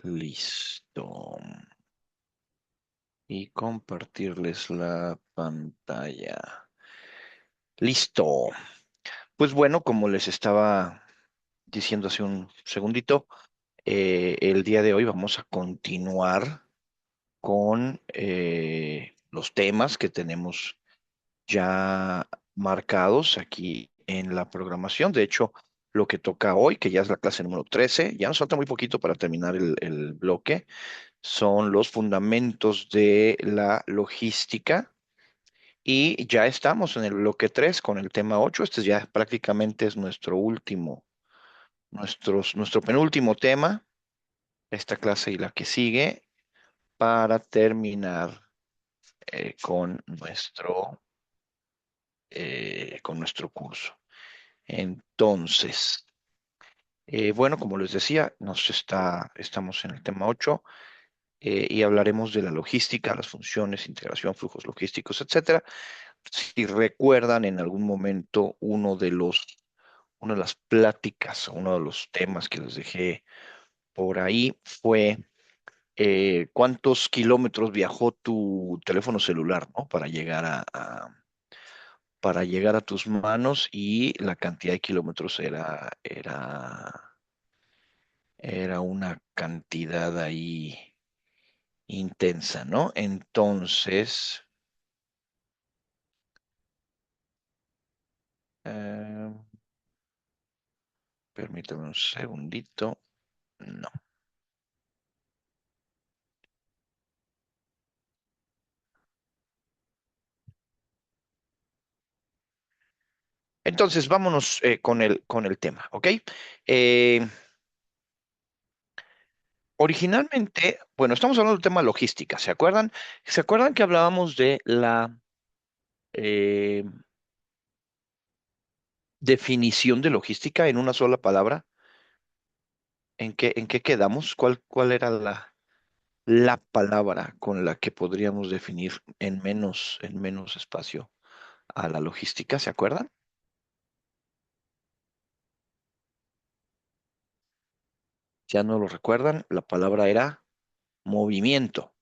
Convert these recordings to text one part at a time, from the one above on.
Listo. Y compartirles la pantalla. Listo. Pues bueno, como les estaba diciendo hace un segundito, el día de hoy vamos a continuar con los temas que tenemos ya marcados aquí en la programación. De hecho, lo que toca hoy, que ya es la clase número 13, ya nos falta muy poquito para terminar el bloque, son los fundamentos de la logística. Y ya estamos en el bloque 3 con el tema 8. Este ya prácticamente es nuestro penúltimo tema, esta clase y la que sigue, para terminar con nuestro curso. Entonces, bueno, como les decía, estamos en el tema 8 y hablaremos de la logística, las funciones, integración, flujos logísticos, etcétera. Si recuerdan en algún momento una de las pláticas, uno de los temas que les dejé por ahí fue cuántos kilómetros viajó tu teléfono celular, ¿no? Para llegar a tus manos y la cantidad de kilómetros era una cantidad ahí intensa, ¿no? Entonces, eh, permítame un segundito. No. Entonces, vámonos con el tema, ¿ok? Eh, Originalmente, bueno, estamos hablando del tema logística, ¿se acuerdan? ¿Se acuerdan que hablábamos de la eh, definición de logística en una sola palabra? ¿En qué quedamos? ¿Cuál era la palabra con la que podríamos definir en menos espacio a la logística? ¿Se acuerdan? Ya no lo recuerdan, la palabra era movimiento.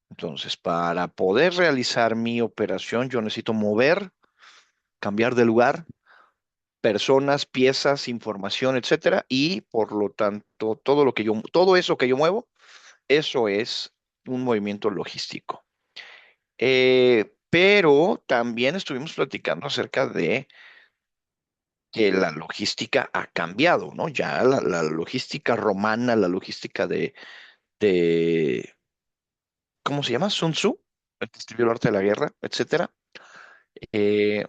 Entonces, para poder realizar mi operación, yo necesito mover, cambiar de lugar, personas, piezas, información, etcétera, y por lo tanto, todo eso que yo muevo, eso es un movimiento logístico. Pero también estuvimos platicando acerca de que la logística ha cambiado, ¿no? Ya la logística romana, la logística de ¿cómo se llama? Sun Tzu, el que escribió el arte de la guerra, etcétera. eh,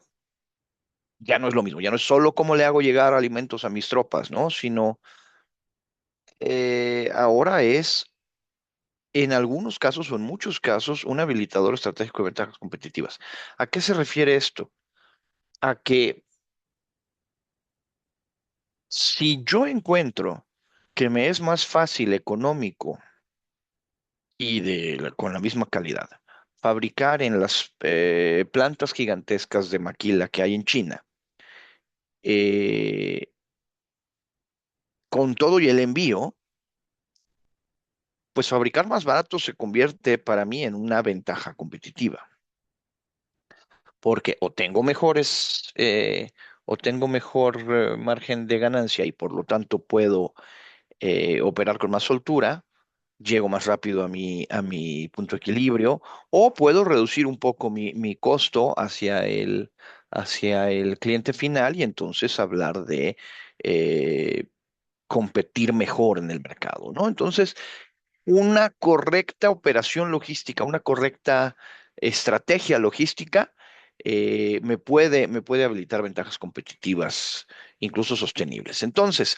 ya no es lo mismo, ya no es solo cómo le hago llegar alimentos a mis tropas, ¿no? Sino ahora es, en algunos casos o en muchos casos, un habilitador estratégico de ventajas competitivas. ¿A qué se refiere esto? A que si yo encuentro que me es más fácil, económico y con la misma calidad, fabricar en las plantas gigantescas de maquila que hay en China, eh, con todo y el envío, pues fabricar más barato se convierte para mí en una ventaja competitiva, porque o tengo mejor margen de ganancia y por lo tanto puedo operar con más soltura, llego más rápido a mi punto de equilibrio, o puedo reducir un poco mi costo hacia el cliente final y entonces hablar de eh, competir mejor en el mercado, ¿no? Entonces, una correcta operación logística, una correcta estrategia logística, me puede habilitar ventajas competitivas, incluso sostenibles. Entonces,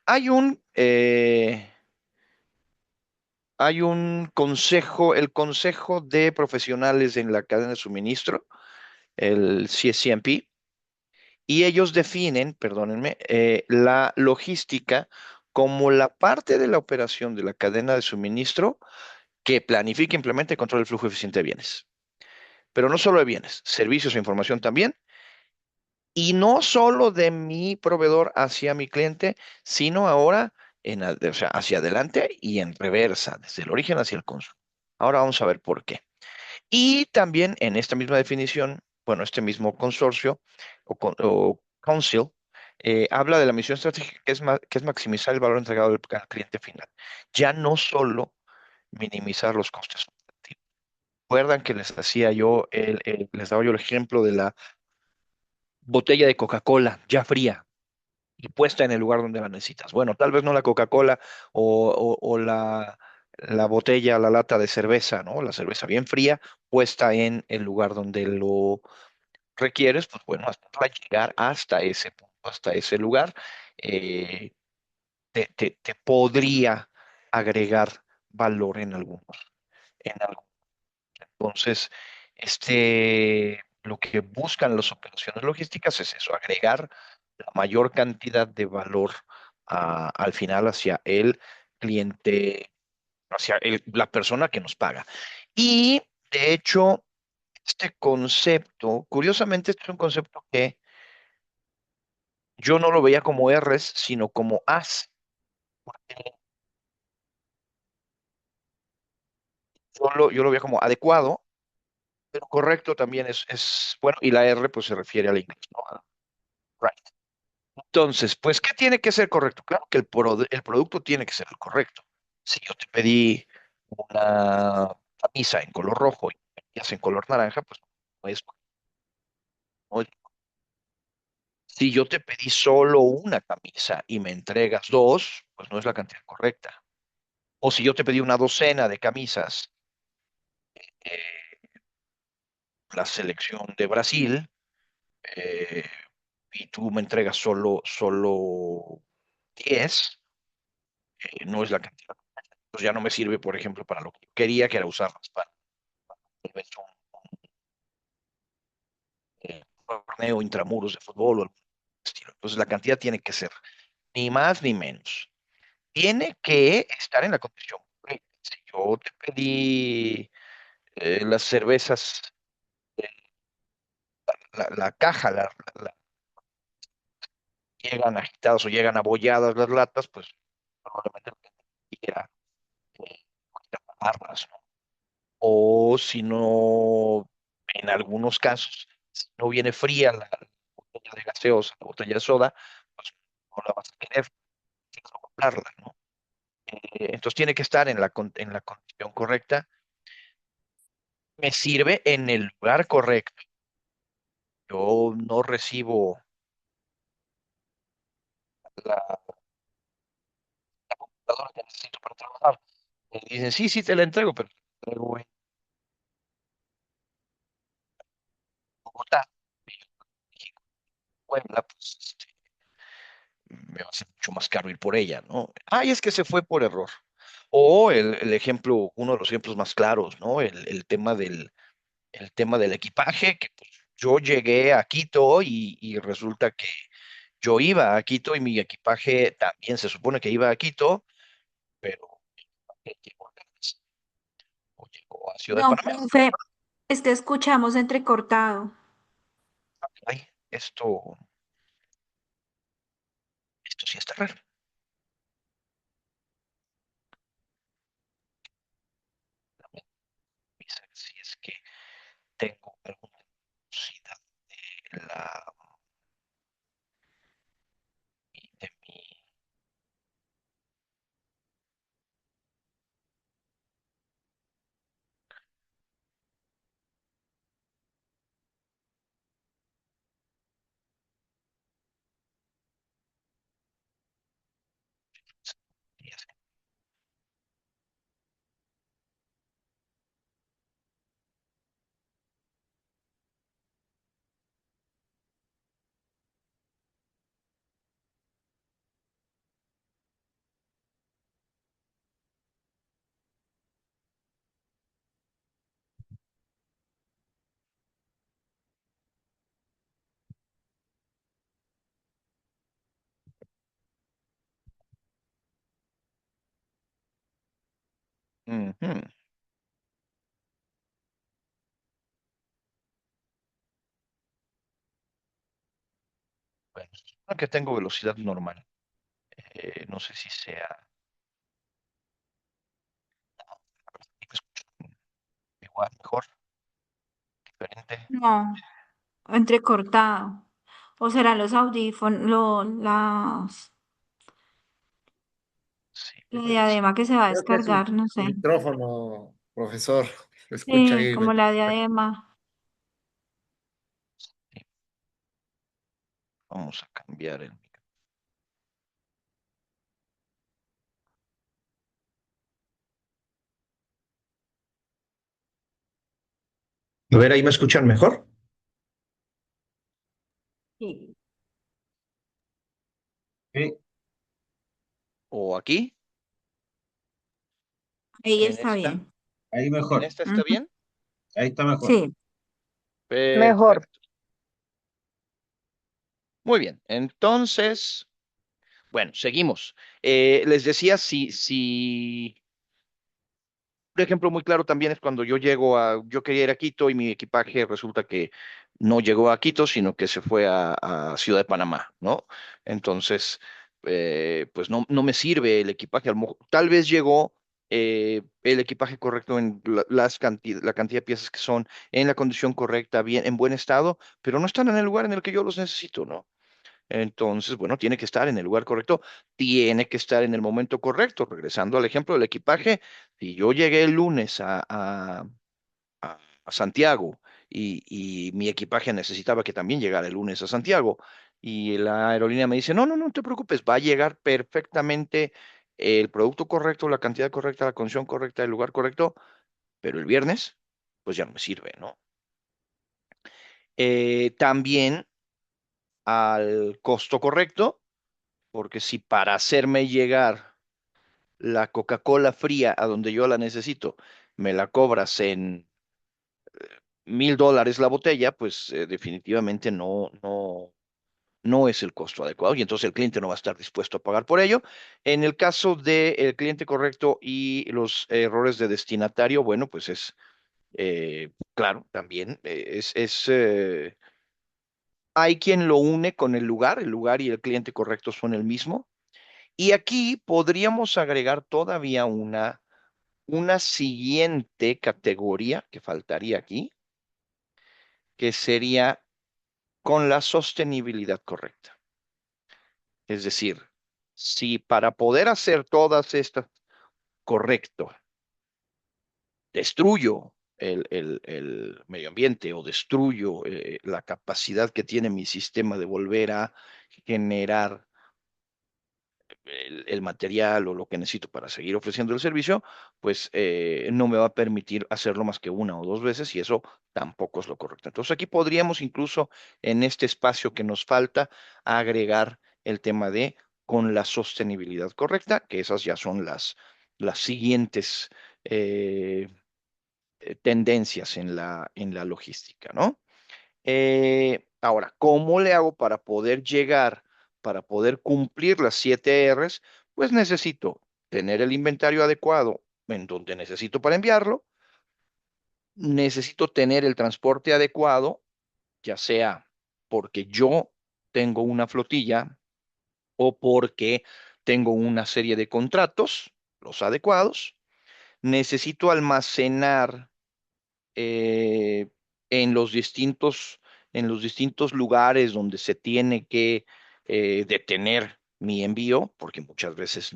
hay un, eh, hay un consejo, el Consejo de Profesionales en la Cadena de Suministro, el CSCMP, y ellos definen, perdónenme, la logística como la parte de la operación de la cadena de suministro que planifique, implemente y controle el flujo eficiente de bienes. Pero no solo de bienes, servicios e información también. Y no solo de mi proveedor hacia mi cliente, sino ahora o sea, hacia adelante y en reversa, desde el origen hacia el consumo. Ahora vamos a ver por qué. Y también en esta misma definición, bueno, este mismo consorcio o council habla de la misión estratégica que es maximizar el valor entregado al cliente final. Ya no solo minimizar los costes. ¿Recuerdan que les hacía yo, les daba yo el ejemplo de la botella de Coca-Cola ya fría y puesta en el lugar donde la necesitas? Bueno, tal vez no la Coca-Cola o la botella, la lata de cerveza, ¿no? La cerveza bien fría puesta en el lugar donde lo requieres, pues bueno, hasta para llegar hasta ese punto, hasta ese lugar, eh, te podría agregar valor en algunos. Entonces, lo que buscan las operaciones logísticas es eso, agregar la mayor cantidad de valor al final hacia el cliente, hacia la persona que nos paga. Y de hecho, este concepto, curiosamente, este es un concepto que yo no lo veía como Rs, sino como As. Yo lo veía como adecuado, pero correcto también bueno, y la R pues se refiere al inglés, ¿no? Right. Entonces, pues, ¿qué tiene que ser correcto? Claro que el producto tiene que ser el correcto. Si yo te pedí una camisa en color rojo y me pedías en color naranja, pues no es. Si yo te pedí solo una camisa y me entregas dos, pues no es la cantidad correcta. O si yo te pedí una docena de camisas, eh, la selección de Brasil, eh, y tú me entregas solo 10, no es la cantidad. Pues ya no me sirve, por ejemplo, para lo que yo quería, que era usarlas para tal vez un torneo intramuros de fútbol o algo estilo. Entonces la cantidad tiene que ser ni más ni menos. Tiene que estar en la condición correcta. Si yo te pedí las cervezas, eh, la caja, llegan agitadas o llegan abolladas las latas, pues probablemente lo que quiera taparlas, ¿no? O si no, en algunos casos, si no viene fría la botella de gaseosa, la botella de soda, pues no la vas a querer, tienes que comprarla, ¿no? Entonces tiene que estar en la condición correcta. Me sirve en el lugar correcto. Yo no recibo la computadora que necesito para trabajar. Me dicen, sí, sí, te la entrego, pero te la entrego en Bogotá. Y yo, México, Puebla, pues me va a ser mucho más caro ir por ella, ¿no? Ay, es que se fue por error. O el ejemplo, uno de los ejemplos más claros, ¿no? El tema del equipaje, que pues, yo llegué a Quito y resulta que yo iba a Quito y mi equipaje también se supone que iba a Quito, pero llegó a Caracas o llegó a Ciudad de No, Panamá. profe, es que escuchamos entrecortado. Ay, esto sí está raro. Si es que tengo alguna curiosidad la, de mi Ujú. Bueno, que tengo velocidad normal. No sé si sea igual, mejor, diferente. No, entrecortado. ¿O serán los audífonos, Sí, la puede ser. diadema que se va a Creo que es descargar? No su sé. micrófono, profesor. Se escucha Sí, ahí. como la diadema. Sí, vamos a cambiar el micrófono. A ver, ahí me escuchan mejor. Sí. Sí, ¿O aquí? Ahí ¿En está esta? bien. ahí ¿En mejor. esta está Ujú. bien? Ahí está mejor. Sí. Mejor. Perfecto. Muy bien. Entonces, bueno, seguimos. Les decía, si un ejemplo muy claro también es cuando yo quería ir a Quito y mi equipaje resulta que no llegó a Quito, sino que se fue a Ciudad de Panamá, ¿no? Entonces, pues no me sirve el equipaje. Tal vez llegó el equipaje correcto en la cantidad de piezas que son en la condición correcta, bien, en buen estado, pero no están en el lugar en el que yo los necesito, ¿no? Entonces, bueno, tiene que estar en el lugar correcto, tiene que estar en el momento correcto. Regresando al ejemplo del equipaje, si yo llegué el lunes a Santiago y mi equipaje necesitaba que también llegara el lunes a Santiago y la aerolínea me dice, no te preocupes, va a llegar perfectamente el producto correcto, la cantidad correcta, la condición correcta, el lugar correcto, pero el viernes, pues ya no me sirve, ¿no? También al costo correcto, porque si para hacerme llegar la Coca-Cola fría a donde yo la necesito, me la cobras en $1,000 la botella, pues definitivamente no es el costo adecuado y entonces el cliente no va a estar dispuesto a pagar por ello. En el caso del cliente correcto y los errores de destinatario, bueno, pues claro, también hay quien lo une con el lugar y el cliente correcto son el mismo. Y aquí podríamos agregar todavía una siguiente categoría que faltaría aquí, que sería con la sostenibilidad correcta. Es decir, si para poder hacer todas estas correcto, destruyo el medio ambiente o destruyo la capacidad que tiene mi sistema de volver a generar el material o lo que necesito para seguir ofreciendo el servicio, pues no me va a permitir hacerlo más que una o dos veces y eso tampoco es lo correcto. Entonces aquí podríamos incluso en este espacio que nos falta agregar el tema de con la sostenibilidad correcta, que esas ya son las siguientes eh, tendencias en la logística, ¿no? Ahora, ¿cómo le hago para poder llegar, para poder cumplir las 7 Rs? Pues necesito tener el inventario adecuado en donde necesito para enviarlo, necesito tener el transporte adecuado, ya sea porque yo tengo una flotilla o porque tengo una serie de contratos, los adecuados, necesito almacenar eh, en en los distintos lugares donde se tiene que detener mi envío, porque muchas veces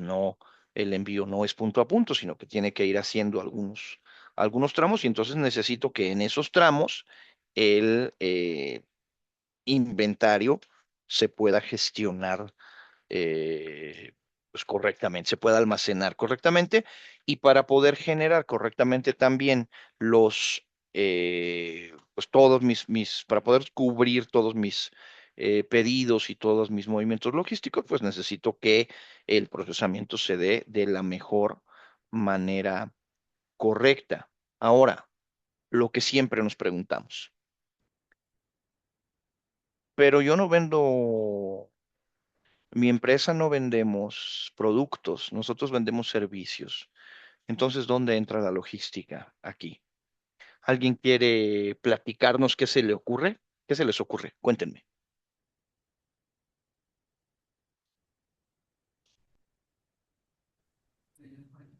el envío no es punto a punto, sino que tiene que ir haciendo algunos tramos, y entonces necesito que en esos tramos el inventario se pueda gestionar pues correctamente, se pueda almacenar correctamente y para poder generar correctamente también pues todos para poder cubrir todos mis pedidos y todos mis movimientos logísticos, pues necesito que el procesamiento se dé de la mejor manera correcta. Ahora, lo que siempre nos preguntamos, pero yo no vendo. Mi empresa no vendemos productos, nosotros vendemos servicios. Entonces, ¿dónde entra la logística aquí? ¿Alguien quiere platicarnos qué se le ocurre? ¿Qué se les ocurre? Cuéntenme.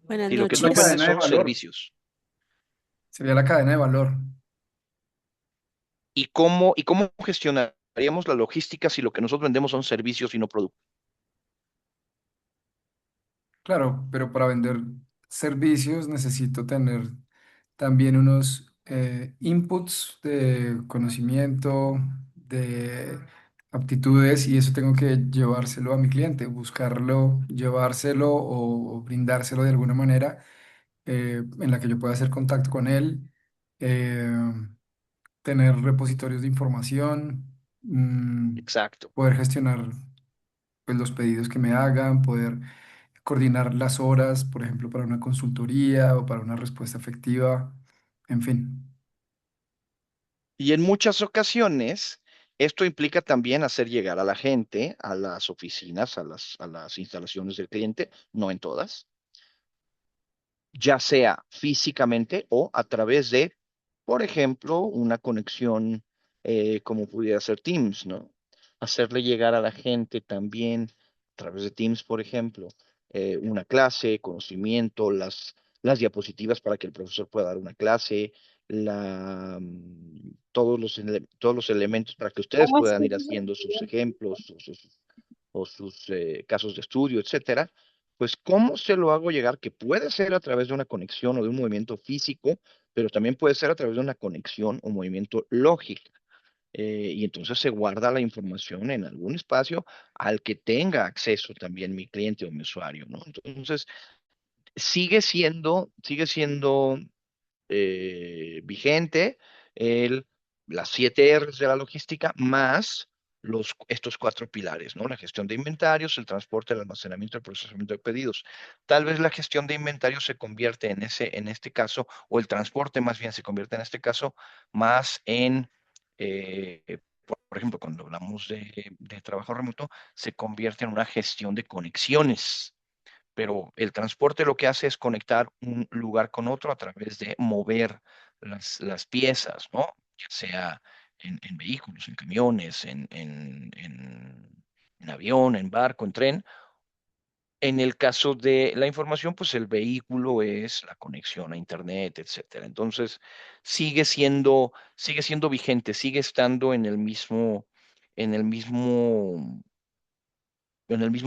Buenas Y lo que Es la tú noches. vendes cadena de son valor. servicios. Sería la cadena de valor. ¿Y cómo gestionaríamos la logística si lo que nosotros vendemos son servicios y no productos? Claro, pero para vender servicios necesito tener también unos inputs de conocimiento, de aptitudes, y eso tengo que llevárselo a mi cliente, buscarlo, llevárselo o brindárselo de alguna manera en la que yo pueda hacer contacto con él, eh, tener repositorios de información, Exacto. poder gestionar pues, los pedidos que me hagan, poder coordinar las horas, por ejemplo, para una consultoría o para una respuesta efectiva, en fin. Y en muchas ocasiones, esto implica también hacer llegar a la gente a las oficinas, a las instalaciones del cliente, no en todas, ya sea físicamente o a través de, por ejemplo, una conexión como pudiera ser Teams, ¿no? Hacerle llegar a la gente también a través de Teams, por ejemplo, una clase, conocimiento, las diapositivas para que el profesor pueda dar una clase, todos los elementos para que ustedes puedan ir haciendo sus ejemplos o sus casos de estudio, etcétera, pues cómo se lo hago llegar, que puede ser a través de una conexión o de un movimiento físico, pero también puede ser a través de una conexión o movimiento lógico. Y entonces se guarda la información en algún espacio al que tenga acceso también mi cliente o mi usuario, ¿no? Entonces, sigue siendo vigente el, las 7 R's de la logística más estos 4 pilares, ¿no? La gestión de inventarios, el transporte, el almacenamiento, el procesamiento de pedidos. Tal vez la gestión de inventarios se convierte en este caso, o el transporte más bien se convierte en este caso, más en, por ejemplo, cuando hablamos de trabajo remoto, se convierte en una gestión de conexiones, pero el transporte lo que hace es conectar un lugar con otro a través de mover las piezas, ¿no? Ya sea en vehículos, en camiones, en avión, en barco, en tren. En el caso de la información, pues el vehículo es la conexión a internet, etcétera. Entonces, sigue siendo vigente, sigue estando en el mismo, en el mismo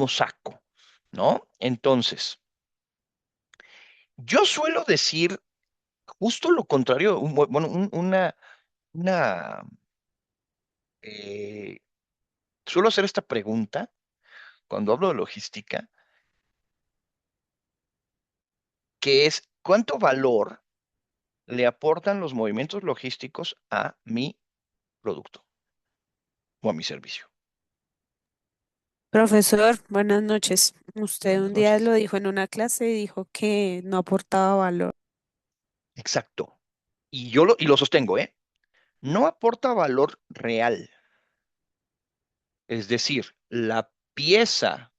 saco, ¿no? Entonces, yo suelo decir justo lo contrario, bueno, una, eh, suelo hacer esta pregunta cuando hablo de logística, que es, ¿cuánto valor le aportan los movimientos logísticos a mi producto o a mi servicio? Profesor, buenas noches. Usted Buenas un día noches. lo dijo en una clase y dijo que no aportaba valor. Exacto. Y lo sostengo, ¿eh? No aporta valor real. Es decir, la pieza,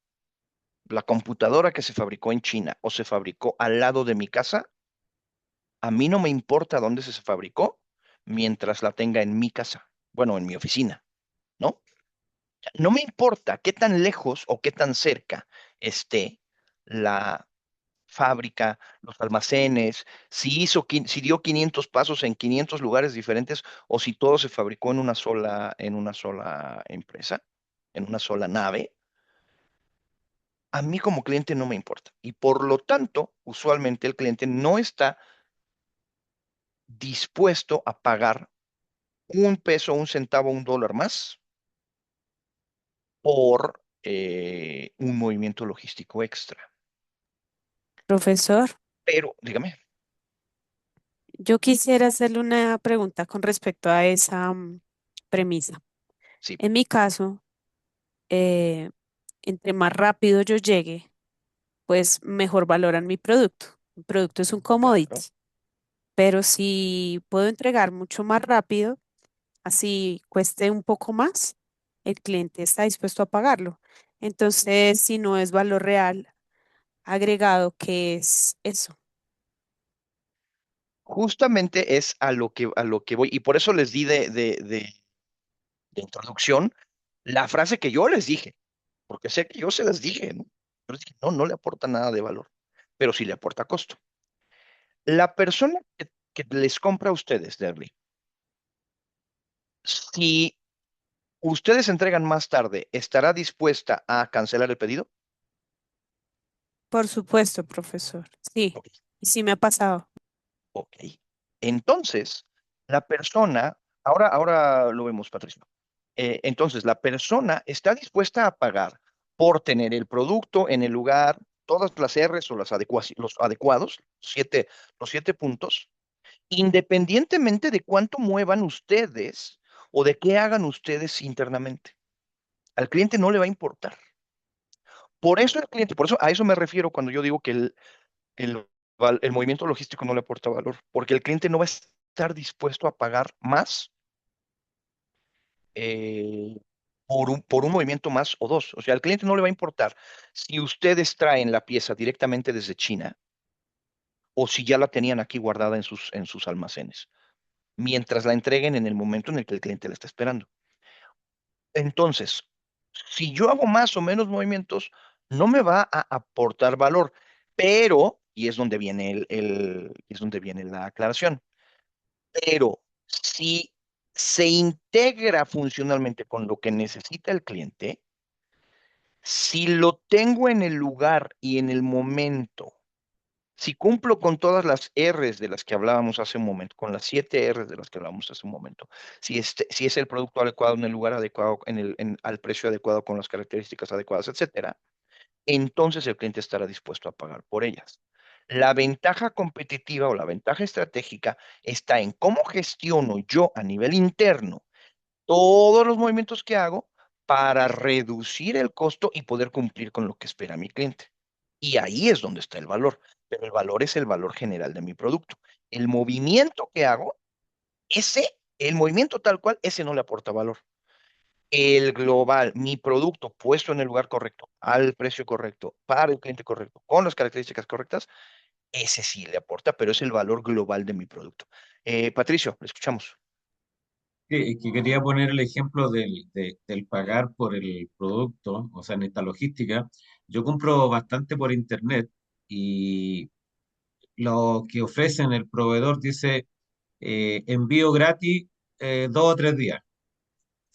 la computadora que se fabricó en China o se fabricó al lado de mi casa, a mí no me importa dónde se fabricó mientras la tenga en mi casa, bueno, en mi oficina, ¿no? No me importa qué tan lejos o qué tan cerca esté la fábrica, los almacenes, si dio 500 pasos en 500 lugares diferentes o si todo se fabricó en una sola empresa, en una sola nave. A mí como cliente no me importa. Y por lo tanto, usualmente el cliente no está dispuesto a pagar un peso, un centavo, un dólar más por un movimiento logístico extra. Profesor, Pero, dígame, yo quisiera hacerle una pregunta con respecto a esa premisa. sí, En mi caso, eh, entre más rápido yo llegue, pues mejor valoran mi producto. Mi producto es un claro. commodity, pero si puedo entregar mucho más rápido, así cueste un poco más, el cliente está dispuesto a pagarlo. Entonces, si no es valor real agregado, ¿qué es eso? Justamente es a lo que voy, y por eso les di de introducción la frase que yo les dije, porque sé que yo se las dije, ¿no? Yo les dije, no, no le aporta nada de valor. pero sí le aporta costo. La persona que les compra a ustedes, Derly, si ustedes entregan más tarde, ¿estará dispuesta a cancelar el pedido? Por supuesto, profesor. Sí, Ok. y sí me ha pasado. Ok. Entonces, la persona, ahora lo vemos, Patricio. Entonces, la persona está dispuesta a pagar por tener el producto en el lugar, todas las R's o los adecuados, los 7 puntos, independientemente de cuánto muevan ustedes o de qué hagan ustedes internamente. Al cliente no le va a importar. Por eso el cliente, por eso a eso me refiero cuando yo digo que el, el movimiento logístico no le aporta valor, porque el cliente no va a estar dispuesto a pagar más eh, por un movimiento más o dos. O sea, al cliente no le va a importar si ustedes traen la pieza directamente desde China o si ya la tenían aquí guardada en sus almacenes, mientras la entreguen en el momento en el que el cliente la está esperando. Entonces, si yo hago más o menos movimientos, no me va a aportar valor, pero, y es donde viene es donde viene la aclaración, pero si se integra funcionalmente con lo que necesita el cliente, si lo tengo en el lugar y en el momento, si cumplo con todas las R's de las que hablábamos hace un momento, con las 7 R's de las que hablábamos hace un momento, si es el producto adecuado en el lugar adecuado, al precio adecuado, con las características adecuadas, etcétera, entonces el cliente estará dispuesto a pagar por ellas. La ventaja competitiva o la ventaja estratégica está en cómo gestiono yo a nivel interno todos los movimientos que hago para reducir el costo y poder cumplir con lo que espera mi cliente. Y ahí es donde está el valor, pero el valor es el valor general de mi producto. El movimiento que hago, el movimiento tal cual, ese no le aporta valor. El global, mi producto puesto en el lugar correcto, al precio correcto, para el cliente correcto, con las características correctas, ese sí le aporta, pero es el valor global de mi producto. Patricio, le escuchamos. Que quería poner el ejemplo del pagar por el producto, o sea, en esta logística. Yo compro bastante por internet y lo que ofrecen el proveedor dice envío gratis 2 o 3 días.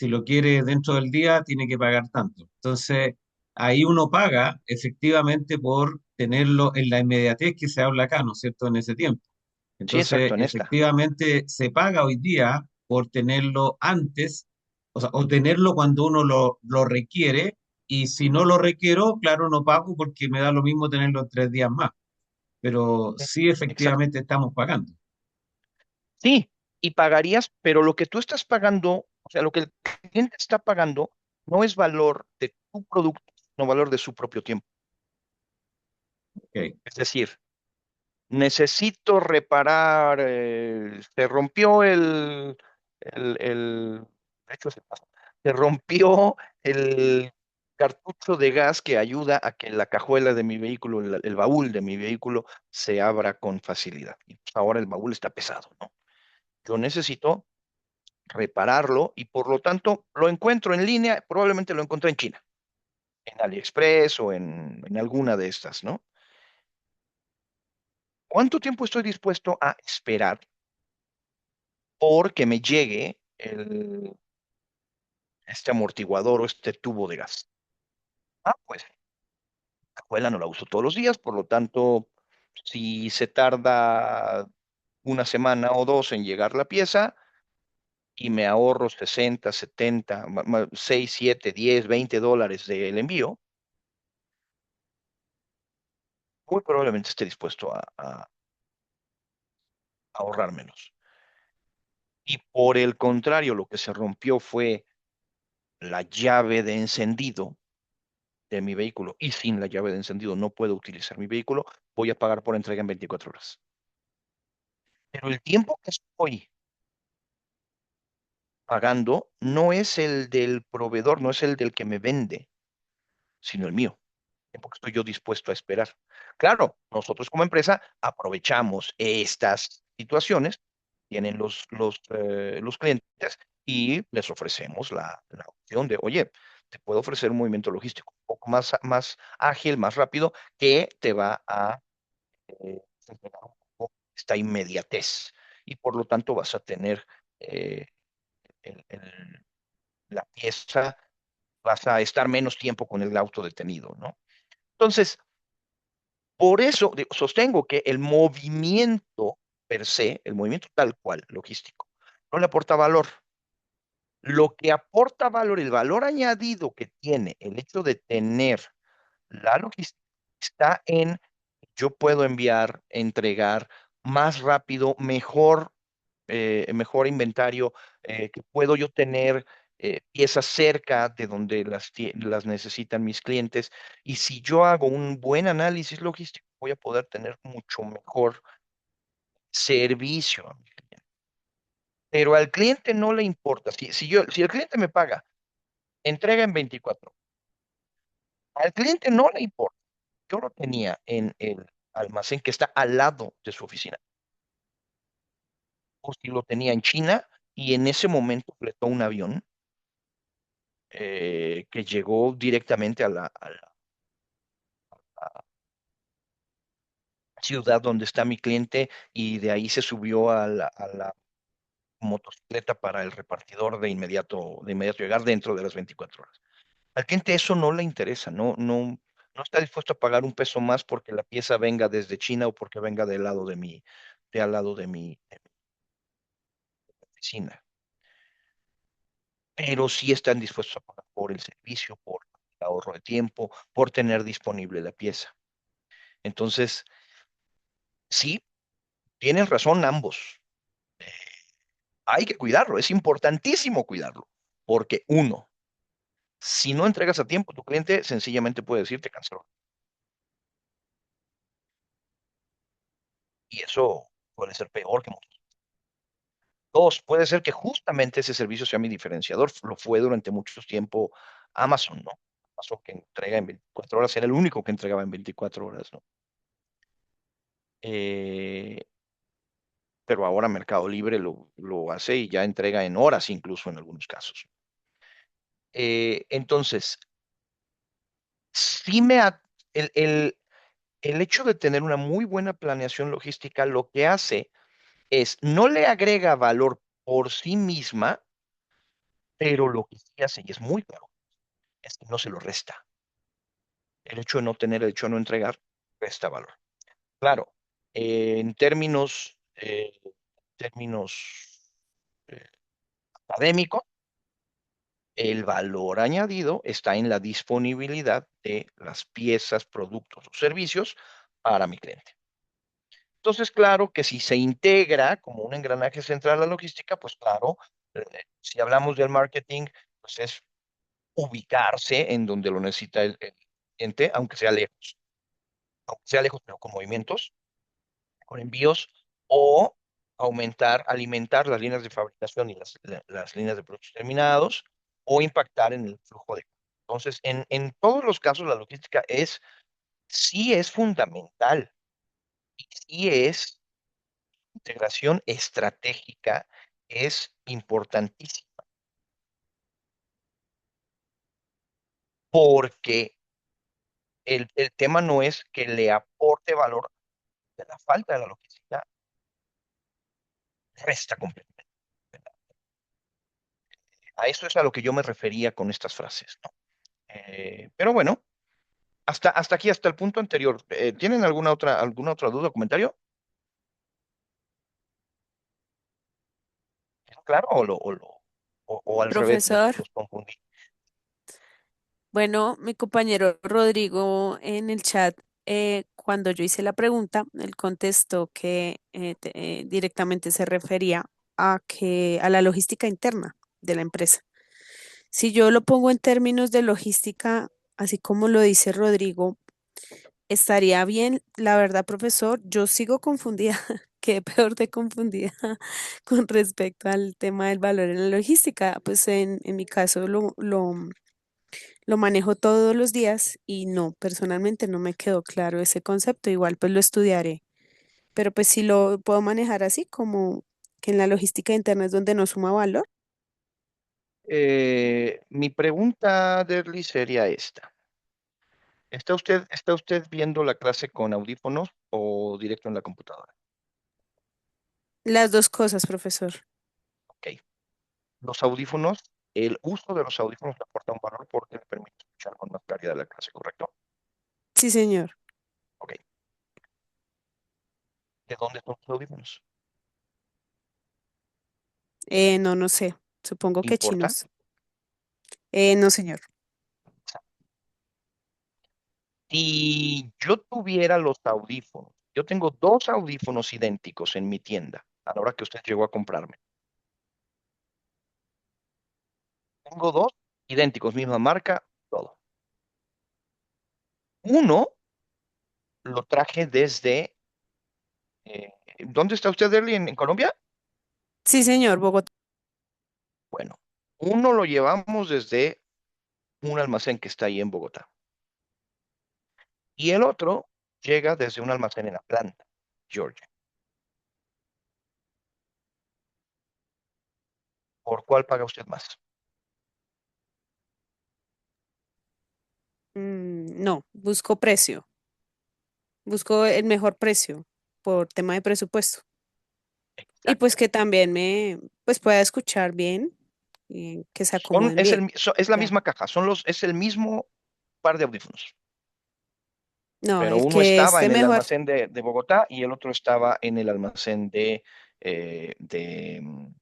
Si lo quiere dentro del día, tiene que pagar tanto. Entonces, ahí uno paga efectivamente por tenerlo en la inmediatez que se habla acá, ¿no es cierto?, en ese tiempo. Sí, Entonces, exacto, en esta. efectivamente, se paga hoy día por tenerlo antes, o sea, o tenerlo cuando uno lo requiere, y si no lo requiero, claro, no pago porque me da lo mismo tenerlo en 3 días más. Pero sí, Exacto. efectivamente, estamos pagando. Sí, y pagarías, pero lo que tú estás pagando, o sea, lo que el cliente está pagando no es valor de tu producto, no valor de su propio tiempo. Ok. Es decir, necesito reparar, se rompió de hecho se rompió el cartucho de gas que ayuda a que la cajuela de mi vehículo, el baúl de mi vehículo, se abra con facilidad. Y pues ahora el baúl está pesado, ¿no? Yo necesito repararlo y por lo tanto lo encuentro en línea, probablemente lo encontré en China, en AliExpress o en alguna de estas, ¿no? ¿Cuánto tiempo estoy dispuesto a esperar porque me llegue este amortiguador o este tubo de gas? Pues la cajuela no la uso todos los días, por lo tanto, si se tarda una semana o dos en llegar la pieza y me ahorro 60, 70, 6, 7, 10, $20 del envío, muy probablemente esté dispuesto a ahorrar menos. Y por el contrario, lo que se rompió fue la llave de encendido de mi vehículo y sin la llave de encendido no puedo utilizar mi vehículo, voy a pagar por entrega en 24 horas. Pero el tiempo que estoy pagando no es el del proveedor, no es el del que me vende, sino el mío. El tiempo que estoy yo dispuesto a esperar. Claro, nosotros como empresa aprovechamos estas situaciones, tienen los clientes y les ofrecemos la opción de, oye, te puedo ofrecer un movimiento logístico un poco más ágil, más rápido, que te va a entregar un poco esta inmediatez y por lo tanto vas a tener eh, la pieza, vas a estar menos tiempo con el auto detenido, ¿no? Entonces, por eso sostengo que el movimiento per se, el movimiento tal cual, logístico, no le aporta valor. Lo que aporta valor, el valor añadido que tiene el hecho de tener la logística, está en yo puedo enviar, entregar más rápido, mejor inventario, que puedo yo tener piezas cerca de donde las necesitan mis clientes. Y si yo hago un buen análisis logístico, voy a poder tener mucho mejor servicio a mi cliente. Pero al cliente no le importa. Si el cliente me paga, entrega en 24. Al cliente no le importa. Yo lo tenía en el almacén que está al lado de su oficina. O si lo tenía en China y en ese momento fletó un avión que llegó directamente a la ciudad donde está mi cliente y de ahí se subió a la motocicleta para el repartidor de inmediato llegar dentro de las 24 horas. Al cliente eso no le interesa, no está dispuesto a pagar un peso más porque la pieza venga desde China o porque venga de al lado de mi oficina. Pero sí están dispuestos a pagar por el servicio, por el ahorro de tiempo, por tener disponible la pieza. Entonces, sí, tienen razón ambos. Hay que cuidarlo, es importantísimo cuidarlo, porque uno, si no entregas a tiempo, tu cliente sencillamente puede decirte canceló. Y eso puede ser peor que muchos. Dos, puede ser que justamente ese servicio sea mi diferenciador. Lo fue durante mucho tiempo Amazon, ¿no? Amazon que entrega en 24 horas, era el único que entregaba en 24 horas, ¿no? Eh, pero ahora Mercado Libre lo hace y ya entrega en horas incluso en algunos casos. Entonces, sí el hecho de tener una muy buena planeación logística lo que hace es, no le agrega valor por sí misma, pero lo que sí hace, y es muy claro, es que no se lo resta. El hecho de no tener, el hecho de no entregar, resta valor. Claro, en términos académicos, el valor añadido está en la disponibilidad de las piezas, productos o servicios para mi cliente. Entonces, claro que si se integra como un engranaje central a la logística, pues claro, si hablamos del marketing, pues es ubicarse en donde lo necesita el cliente, aunque sea lejos, pero con movimientos, con envíos, o alimentar las líneas de fabricación y las líneas de productos terminados, o impactar en el flujo de. Entonces, en todos los casos, la logística sí es fundamental, y sí es integración estratégica, es importantísima, porque el tema no es que le aporte valor, de la falta de la logística resta completamente. A eso es a lo que yo me refería con estas frases, ¿no? Pero bueno, hasta aquí, hasta el punto anterior. ¿Tienen alguna otra duda o comentario? ¿Quedó claro o al revés, Profesor, los confundí? bueno, mi compañero Rodrigo en el chat, cuando yo hice la pregunta, él contestó que directamente se refería a la logística interna de la empresa. Si yo lo pongo en términos de logística, así como lo dice Rodrigo, estaría bien. La verdad, profesor, yo sigo confundida, qué peor de confundida con respecto al tema del valor en la logística. Pues en mi caso lo manejo todos los días y no, personalmente no me quedó claro ese concepto. Igual pues lo estudiaré, pero pues si lo puedo manejar así como que en la logística interna es donde no suma valor. Mi pregunta, Derly, sería esta. ¿Está usted viendo la clase con audífonos? o directo en la computadora? Las dos cosas, profesor. Ok. Los audífonos, el uso de los audífonos le aporta un valor porque le permite escuchar con más claridad la clase, ¿correcto? Sí, señor. Ok. ¿De dónde son los audífonos? No, no sé. Supongo que ¿Importa? chinos. No, señor. Si yo tuviera los audífonos, yo tengo dos audífonos idénticos en mi tienda a la hora que usted llegó a comprarme. Tengo dos idénticos, misma marca, todo. Uno lo traje desde... ¿dónde está usted, Derly? ¿En Colombia? Sí, señor, Bogotá. Bueno, uno lo llevamos desde un almacén que está ahí en Bogotá. Y el otro llega desde un almacén en Atlanta, Georgia. ¿Por cuál paga usted más? No, busco precio. Busco el mejor precio por tema de presupuesto. Y pues Exacto. que también pues pueda escuchar bien y que se acomoden bien. Es la Ya. misma caja, es el mismo par de audífonos. No, Pero el uno que estaba esté en el mejor. almacén de Bogotá y el otro estaba en el almacén en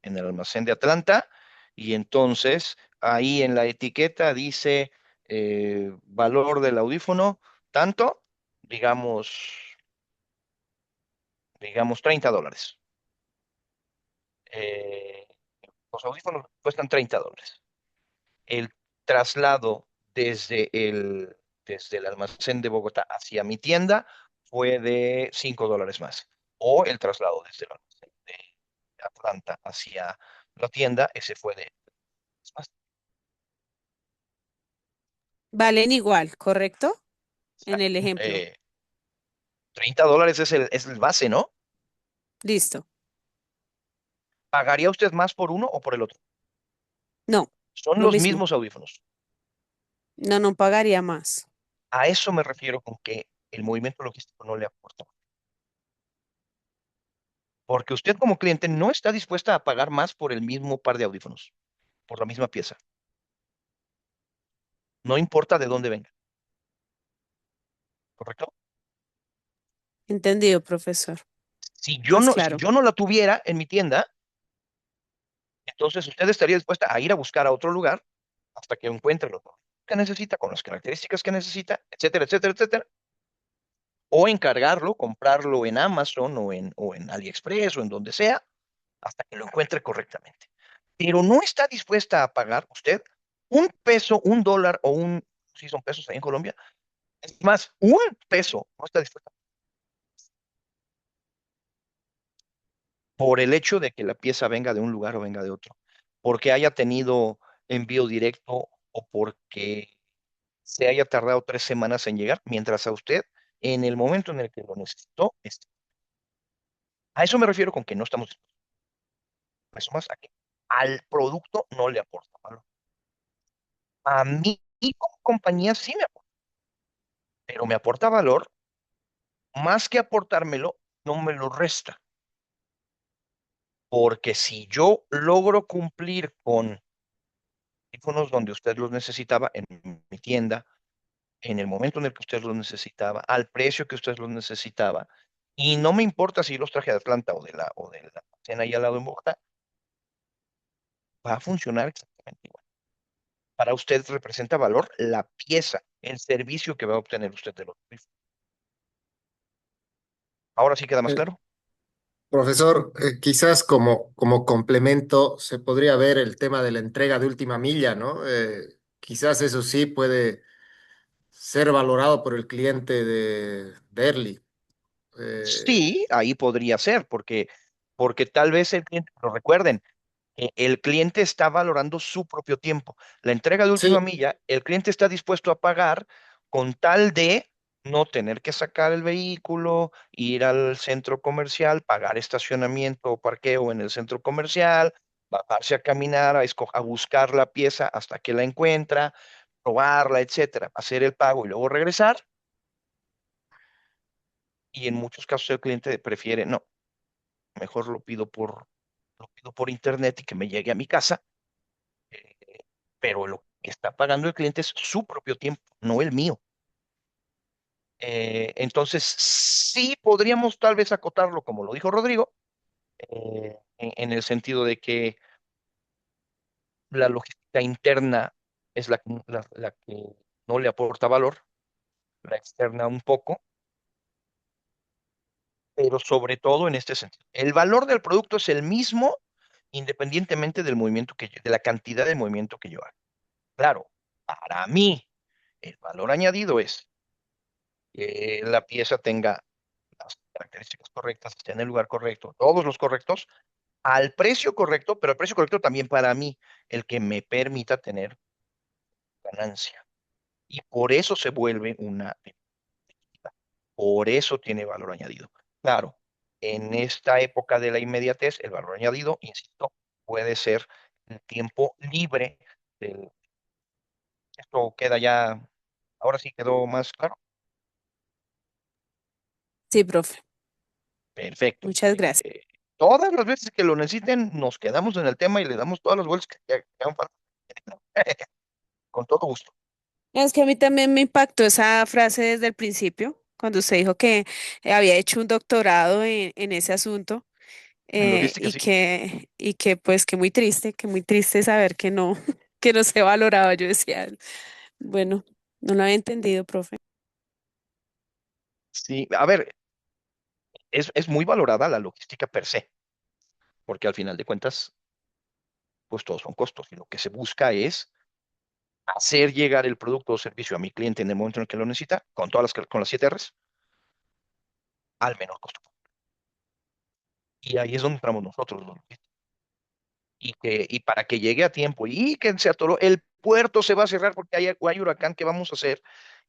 el almacén de Atlanta. Y entonces ahí en la etiqueta dice valor del audífono, tanto, digamos, digamos $30. Eh, los audífonos cuestan $30. El traslado desde el almacén de Bogotá hacia mi tienda fue de $5 más. O el traslado desde el almacén de Atlanta hacia la tienda, ese fue de más. Valen igual, ¿correcto? En el Exacto. ejemplo. $30 es el base, ¿no? Listo. ¿Pagaría usted más por uno o por el otro? No, Son lo los mismo. mismos audífonos. No, no pagaría más. A eso me refiero con que el movimiento logístico no le aporta. Porque usted como cliente no está dispuesta a pagar más por el mismo par de audífonos, por la misma pieza. No importa de dónde venga, ¿correcto? Entendido, profesor. Si yo Más no, si claro. yo no la tuviera en mi tienda, entonces usted estaría dispuesta a ir a buscar a otro lugar hasta que encuentre lo que necesita, con las características que necesita, etcétera, etcétera, etcétera. O encargarlo, comprarlo en Amazon o en AliExpress o en donde sea, hasta que lo encuentre correctamente. Pero no está dispuesta a pagar usted un peso, un dólar o si son pesos ahí en Colombia, es más, un peso no está dispuesta por el hecho de que la pieza venga de un lugar o venga de otro, porque haya tenido envío directo o porque se haya tardado 3 semanas en llegar, mientras a usted, en el momento en el que lo necesitó, a eso me refiero con que no estamos dispuestos más a que al producto no le aporta valor. A mí como compañía sí me aporta, pero me aporta valor, más que aportármelo, no me lo resta, porque si yo logro cumplir con teléfonos donde usted los necesitaba en mi tienda, en el momento en el que usted los necesitaba, al precio que usted los necesitaba, y no me importa si los traje de Atlanta o de la cena ahí al lado en Bogotá, va a funcionar exactamente igual. Para usted representa valor la pieza, el servicio que va a obtener usted de los teléfonos. Ahora sí queda más Eh, claro. Profesor, quizás como complemento se podría ver el tema de la entrega de última milla, ¿no? Quizás eso sí puede ser valorado por el cliente de Early. Eh, Sí, ahí podría ser, porque tal vez el cliente, pero recuerden, el cliente está valorando su propio tiempo. La entrega de última sí, milla, el cliente está dispuesto a pagar con tal de no tener que sacar el vehículo, ir al centro comercial, pagar estacionamiento o parqueo en el centro comercial, bajarse a caminar, a buscar la pieza hasta que la encuentra, probarla, etcétera, hacer el pago y luego regresar. y en muchos casos el cliente prefiere, no, mejor lo pido por internet y que me llegue a mi casa, eh, pero lo que está pagando el cliente es su propio tiempo, no el mío. Entonces, sí podríamos tal vez acotarlo, como lo dijo Rodrigo, en el sentido de que la logística interna es la que no le aporta valor, la externa un poco, pero sobre todo en este sentido. El valor del producto es el mismo independientemente del movimiento de la cantidad de movimiento que yo haga. Claro, para mí, el valor añadido es que la pieza tenga las características correctas, esté en el lugar correcto, todos los correctos, al precio correcto, pero el precio correcto también para mí, el que me permita tener ganancia. Y por eso se vuelve una actividad. Por eso tiene valor añadido. Claro, en esta época de la inmediatez, el valor añadido, insisto, puede ser el tiempo libre del... Esto queda ya, ahora sí quedó más claro. Sí, profe. Perfecto. Muchas gracias. Todas las veces que lo necesiten, nos quedamos en el tema y le damos todas las vueltas que hagan falta. Con todo gusto. Es que a mí también me impactó esa frase desde el principio, cuando usted dijo que había hecho un doctorado en ese asunto, En logística, sí. y que pues que muy triste saber que no, que no se valoraba. Yo decía, bueno, no lo había entendido, profe. Sí, a ver, es muy valorada la logística per se, porque al final de cuentas, pues todos son costos y lo que se busca es hacer llegar el producto o servicio a mi cliente en el momento en el que lo necesita, con con las 7 R's, al menor costo. Y ahí es donde entramos nosotros, los logistas. Y para que llegue a tiempo y que se atoró, el puerto se va a cerrar porque hay huracán, ¿qué vamos a hacer?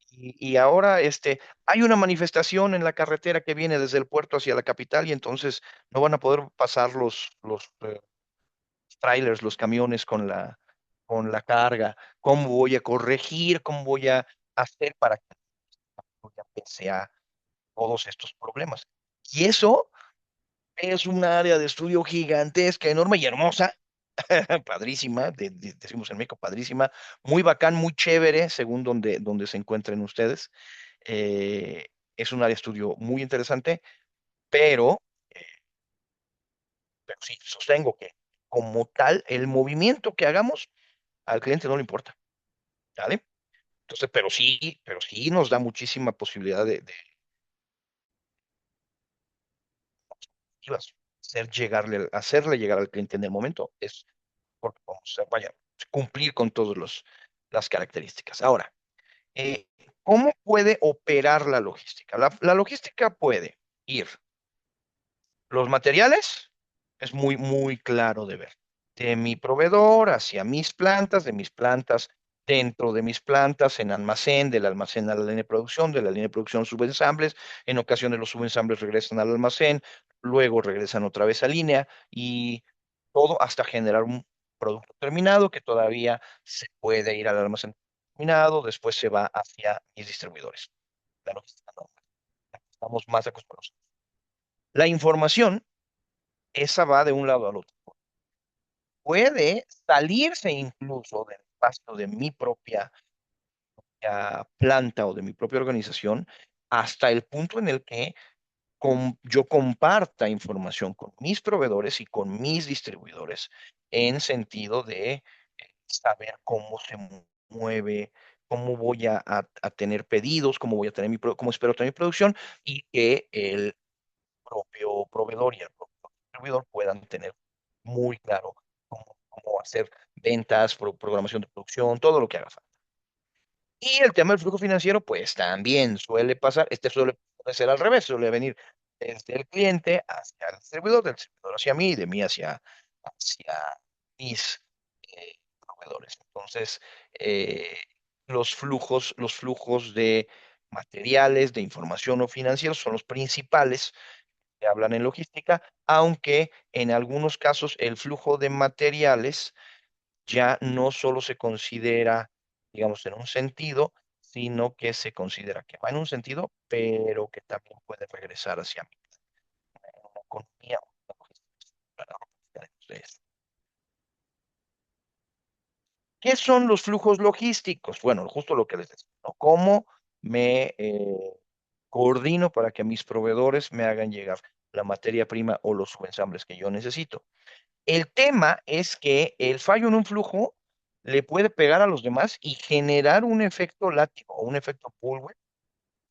Y ahora hay una manifestación en la carretera que viene desde el puerto hacia la capital y entonces no van a poder pasar los trailers, los camiones con la carga. ¿Cómo voy a corregir? ¿Cómo voy a hacer para que no ya pese a todos estos problemas? Y eso es un área de estudio gigantesca, enorme y hermosa, padrísima, decimos en México, padrísima, muy bacán, muy chévere, según donde se encuentren ustedes. Eh, es un área de estudio muy interesante, pero, eh, pero sí, sostengo que como tal, el movimiento que hagamos al cliente no le importa, ¿vale? Entonces, pero sí nos da muchísima posibilidad de hacerle llegar al cliente en el momento, es porque vamos a, vaya, cumplir con todas las características. Ahora, ¿cómo puede operar la logística? La logística puede ir. Los materiales es muy, muy claro de ver. De mi proveedor hacia mis plantas, de mis plantas dentro de mis plantas, en almacén, del almacén a la línea de producción, de la línea de producción subensambles. En ocasiones los subensambles regresan al almacén, luego regresan otra vez a línea y todo hasta generar un producto terminado que todavía se puede ir al almacén terminado, después se va hacia mis distribuidores. La logística normal. Estamos más acostumbrados. La información, esa va de un lado al otro. Puede salirse incluso del espacio de mi propia planta o de mi propia organización hasta el punto en el que yo comparta información con mis proveedores y con mis distribuidores en sentido de saber cómo se mueve, cómo voy a tener pedidos, cómo voy a tener cómo espero tener mi producción y que el propio proveedor y el propio distribuidor puedan tener muy claro cómo hacer ventas, programación de producción, todo lo que haga falta. Y el tema del flujo financiero, pues también suele pasar, puede ser al revés, suele venir desde el cliente hacia el distribuidor, del distribuidor hacia mí y de mí hacia mis proveedores. Entonces, eh, los flujos de materiales, de información o financieros son los principales que hablan en logística, aunque en algunos casos el flujo de materiales ya no solo se considera, digamos, en un sentido, sino que se considera que va en un sentido, pero que también puede regresar hacia mí. Una economía, una logística, para ustedes. ¿Qué son los flujos logísticos? Bueno, justo lo que les decía, ¿no? ¿Cómo me coordino para que mis proveedores me hagan llegar la materia prima o los subensambles que yo necesito? El tema es que el fallo en un flujo le puede pegar a los demás y generar un efecto látigo o un efecto pulgue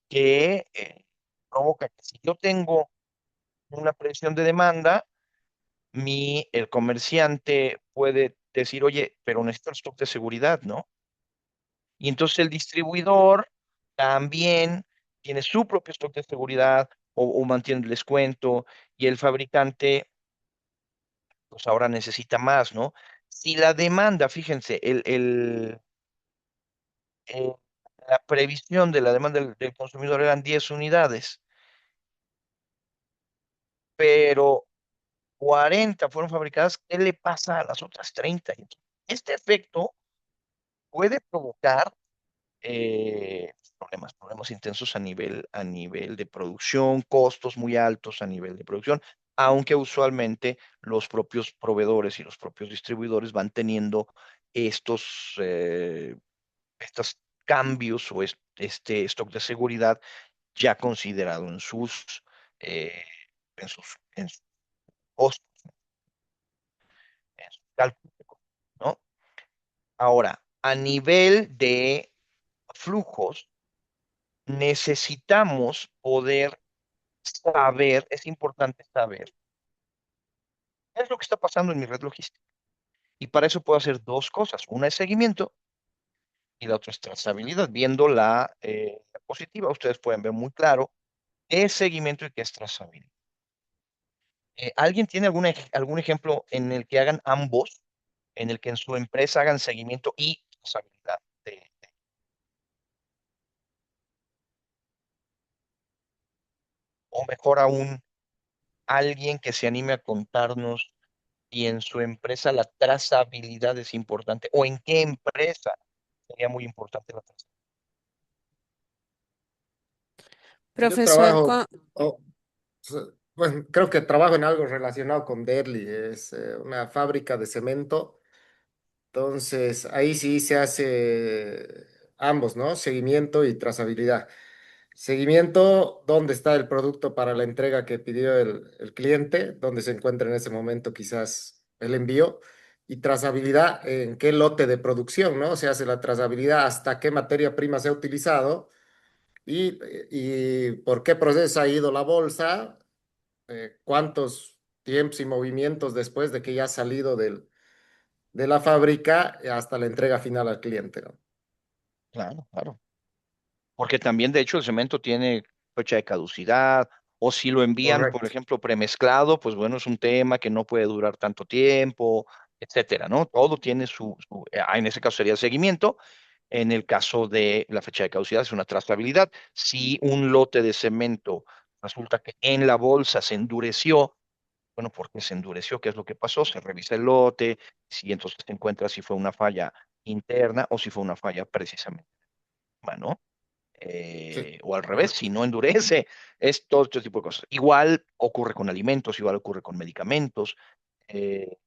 que provoca que si yo tengo una presión de demanda, el comerciante puede decir, oye, pero necesito el stock de seguridad, ¿no? Y entonces el distribuidor también tiene su propio stock de seguridad o mantiene el descuento y el fabricante pues ahora necesita más, ¿no? Si la demanda, fíjense, eh, la previsión de la demanda del consumidor eran 10 unidades, pero 40 fueron fabricadas, ¿qué le pasa a las otras 30? Este efecto puede provocar problemas intensos a nivel de producción, costos muy altos a nivel de producción, aunque usualmente los propios proveedores y los propios distribuidores van teniendo estos, estos cambios o este stock de seguridad ya considerado eh, en sus costos, en sus cálculos, ¿no? Ahora, a nivel de flujos, necesitamos poder saber, es importante saber qué es lo que está pasando en mi red logística. Y para eso puedo hacer dos cosas. Una es seguimiento y la otra es trazabilidad. Viendo la positiva, ustedes pueden ver muy claro qué es seguimiento y qué es trazabilidad. ¿Alguien tiene algún ejemplo en el que hagan ambos, en el que en su empresa hagan seguimiento y trazabilidad? O mejor aún, alguien que se anime a contarnos y en su empresa la trazabilidad es importante, o en qué empresa sería muy importante la trazabilidad. Yo Profesor, trabajo, oh, bueno, creo que trabajo en algo relacionado con Derli, es una fábrica de cemento. Entonces, ahí sí se hace ambos, ¿no? Seguimiento y trazabilidad. Seguimiento, dónde está el producto para la entrega que pidió el cliente, dónde se encuentra en ese momento quizás el envío. Y trazabilidad, en qué lote de producción, ¿no? Se hace la trazabilidad hasta qué materia prima se ha utilizado y por qué proceso ha ido la bolsa, cuántos tiempos y movimientos después de que ya ha salido de la fábrica hasta la entrega final al cliente, ¿no? Claro, claro. Porque también, de hecho, el cemento tiene fecha de caducidad, o si lo envían, por Correcto. ejemplo, premezclado, pues bueno, es un tema que no puede durar tanto tiempo, etcétera, ¿no? Todo tiene en ese caso sería seguimiento. En el caso de la fecha de caducidad es una trazabilidad. Si un lote de cemento resulta que en la bolsa se endureció, bueno, ¿por qué se endureció? ¿Qué es lo que pasó? Se revisa el lote, si entonces se encuentra si fue una falla interna o si fue una falla precisamente, ¿no? Sí, O al revés, si correcto. no endurece, es todo este tipo de cosas. Igual ocurre con alimentos, igual ocurre con medicamentos. eh,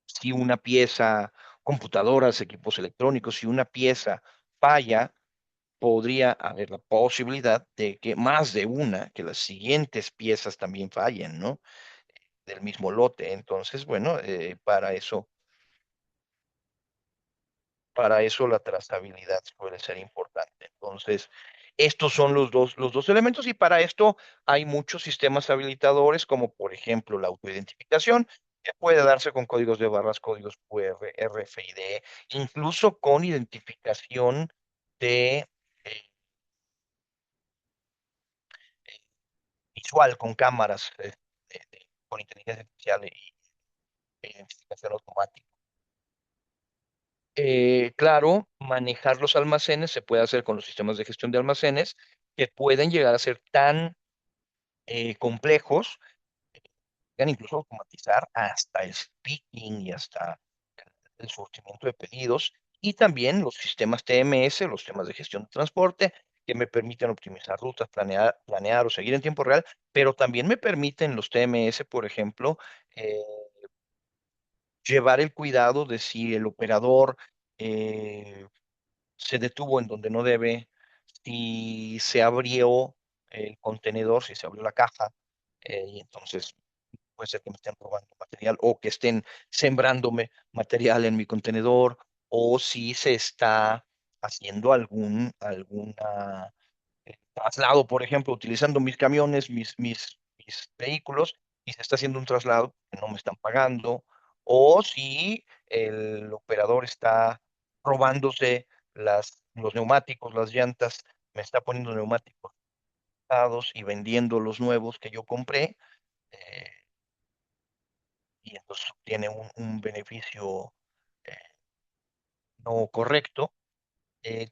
si una pieza, computadoras, equipos electrónicos, si una pieza falla, podría haber la posibilidad de que más de una, que las siguientes piezas también fallen, ¿no? Del mismo lote. Entonces, bueno, para eso la trazabilidad suele ser importante. Entonces, estos son los dos elementos y para esto hay muchos sistemas habilitadores, como por ejemplo la autoidentificación, que puede darse con códigos de barras, códigos QR, RFID, incluso con identificación de visual, con cámaras, con inteligencia artificial e identificación automática. Claro, manejar los almacenes se puede hacer con los sistemas de gestión de almacenes que pueden llegar a ser tan complejos, pueden incluso automatizar hasta el picking y hasta el surtimiento de pedidos Y también los sistemas TMS, los sistemas de gestión de transporte, que me permiten optimizar rutas, planear o seguir en tiempo real, pero también me permiten los TMS, por ejemplo, eh, llevar el cuidado de si el operador eh, se detuvo en donde no debe, si se abrió el contenedor, si se abrió la caja, y entonces puede ser que me estén robando material o que estén sembrándome material en mi contenedor, o si se está haciendo alguna traslado, por ejemplo, utilizando mis camiones, mis vehículos, y se está haciendo un traslado que no me están pagando, o si el operador está robándose los neumáticos, las llantas, me está poniendo neumáticos usados y vendiendo los nuevos que yo compré, eh, y entonces tiene un beneficio eh, no correcto.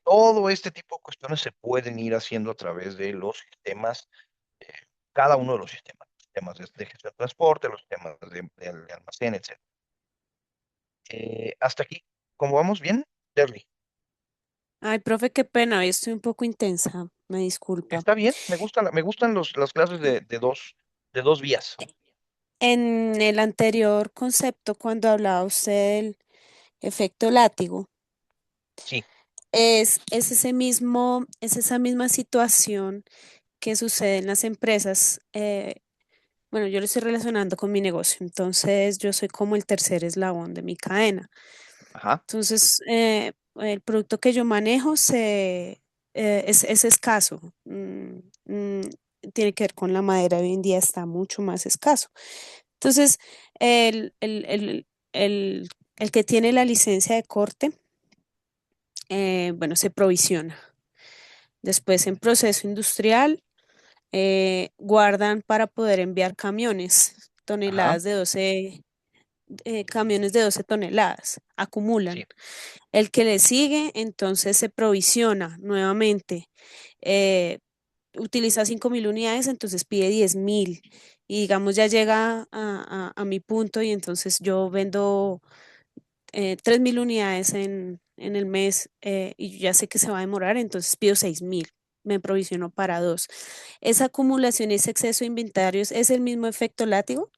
Todo este tipo de cuestiones se pueden ir haciendo a través de los sistemas, eh, cada uno de los sistemas de gestión de transporte, los sistemas de almacén, etc. Hasta aquí, ¿cómo vamos? ¿Bien? Terry, Ay, profe, qué pena, hoy estoy un poco intensa, me disculpa. ¿está bien? Me gustan las clases de dos vías. En el anterior concepto, cuando hablaba usted del efecto látigo, Sí, es es esa misma situación que sucede en las empresas. Bueno, yo lo estoy relacionando con mi negocio, entonces yo soy como el tercer eslabón de mi cadena. ajá, Entonces, el producto que yo manejo es escaso. Tiene que ver con la madera, hoy en día está mucho más escaso. Entonces, el, el, el, el, el que tiene la licencia de corte, bueno, se provisiona. Después, en proceso industrial, guardan para poder enviar camiones, ajá, toneladas de 12 camiones de 12 toneladas, acumulan. sí. El que le sigue, entonces se provisiona nuevamente. eh, Utiliza 5.000 unidades, entonces pide 10.000. Y digamos, ya llega a mi punto y entonces yo vendo 3.000 unidades en el mes, y yo ya sé que se va a demorar, entonces pido 6.000. Me provisiono para dos. Esa acumulación y ese exceso de inventarios es el mismo efecto látigo.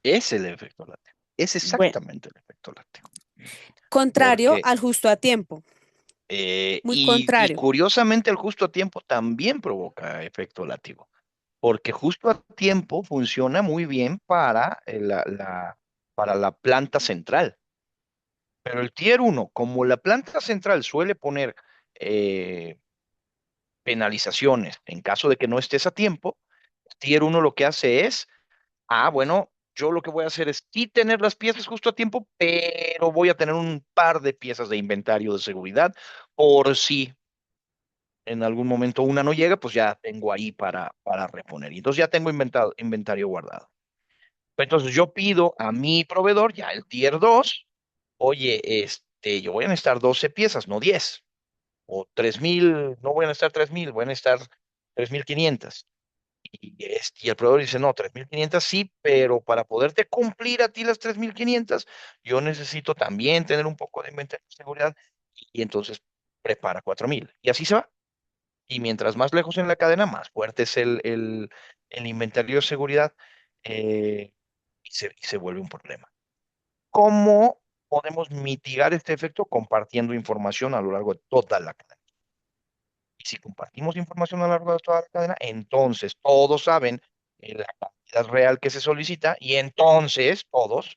Es el efecto látigo. Es Bueno, exactamente el efecto látigo. contrario Porque al justo a tiempo, muy y contrario. curiosamente el justo a tiempo también provoca efecto látigo, porque justo a tiempo funciona muy bien para la planta central. Pero el Tier uno, como la planta central suele poner eh, penalizaciones en caso de que no estés a tiempo, Tier uno lo que hace es, bueno, yo lo que voy a hacer es sí tener las piezas justo a tiempo, pero voy a tener un par de piezas de inventario de seguridad por si en algún momento una no llega, pues ya tengo ahí para reponer. Y entonces ya tengo inventario guardado. Entonces yo pido a mi proveedor, ya el Tier 2, oye, yo voy a necesitar 12 piezas, no 10, o 3.000, no voy a necesitar 3.000, voy a necesitar 3.500. Y el proveedor dice, no, 3.500 sí, pero para poderte cumplir a ti las 3.500, yo necesito también tener un poco de inventario de seguridad, y entonces prepara 4.000. Y así se va. Y mientras más lejos en la cadena, más fuerte es el inventario de seguridad, y se vuelve un problema. ¿Cómo podemos mitigar este efecto? Compartiendo información a lo largo de toda la cadena. Y si compartimos información a lo largo de toda la cadena, entonces todos saben la cantidad real que se solicita, y entonces todos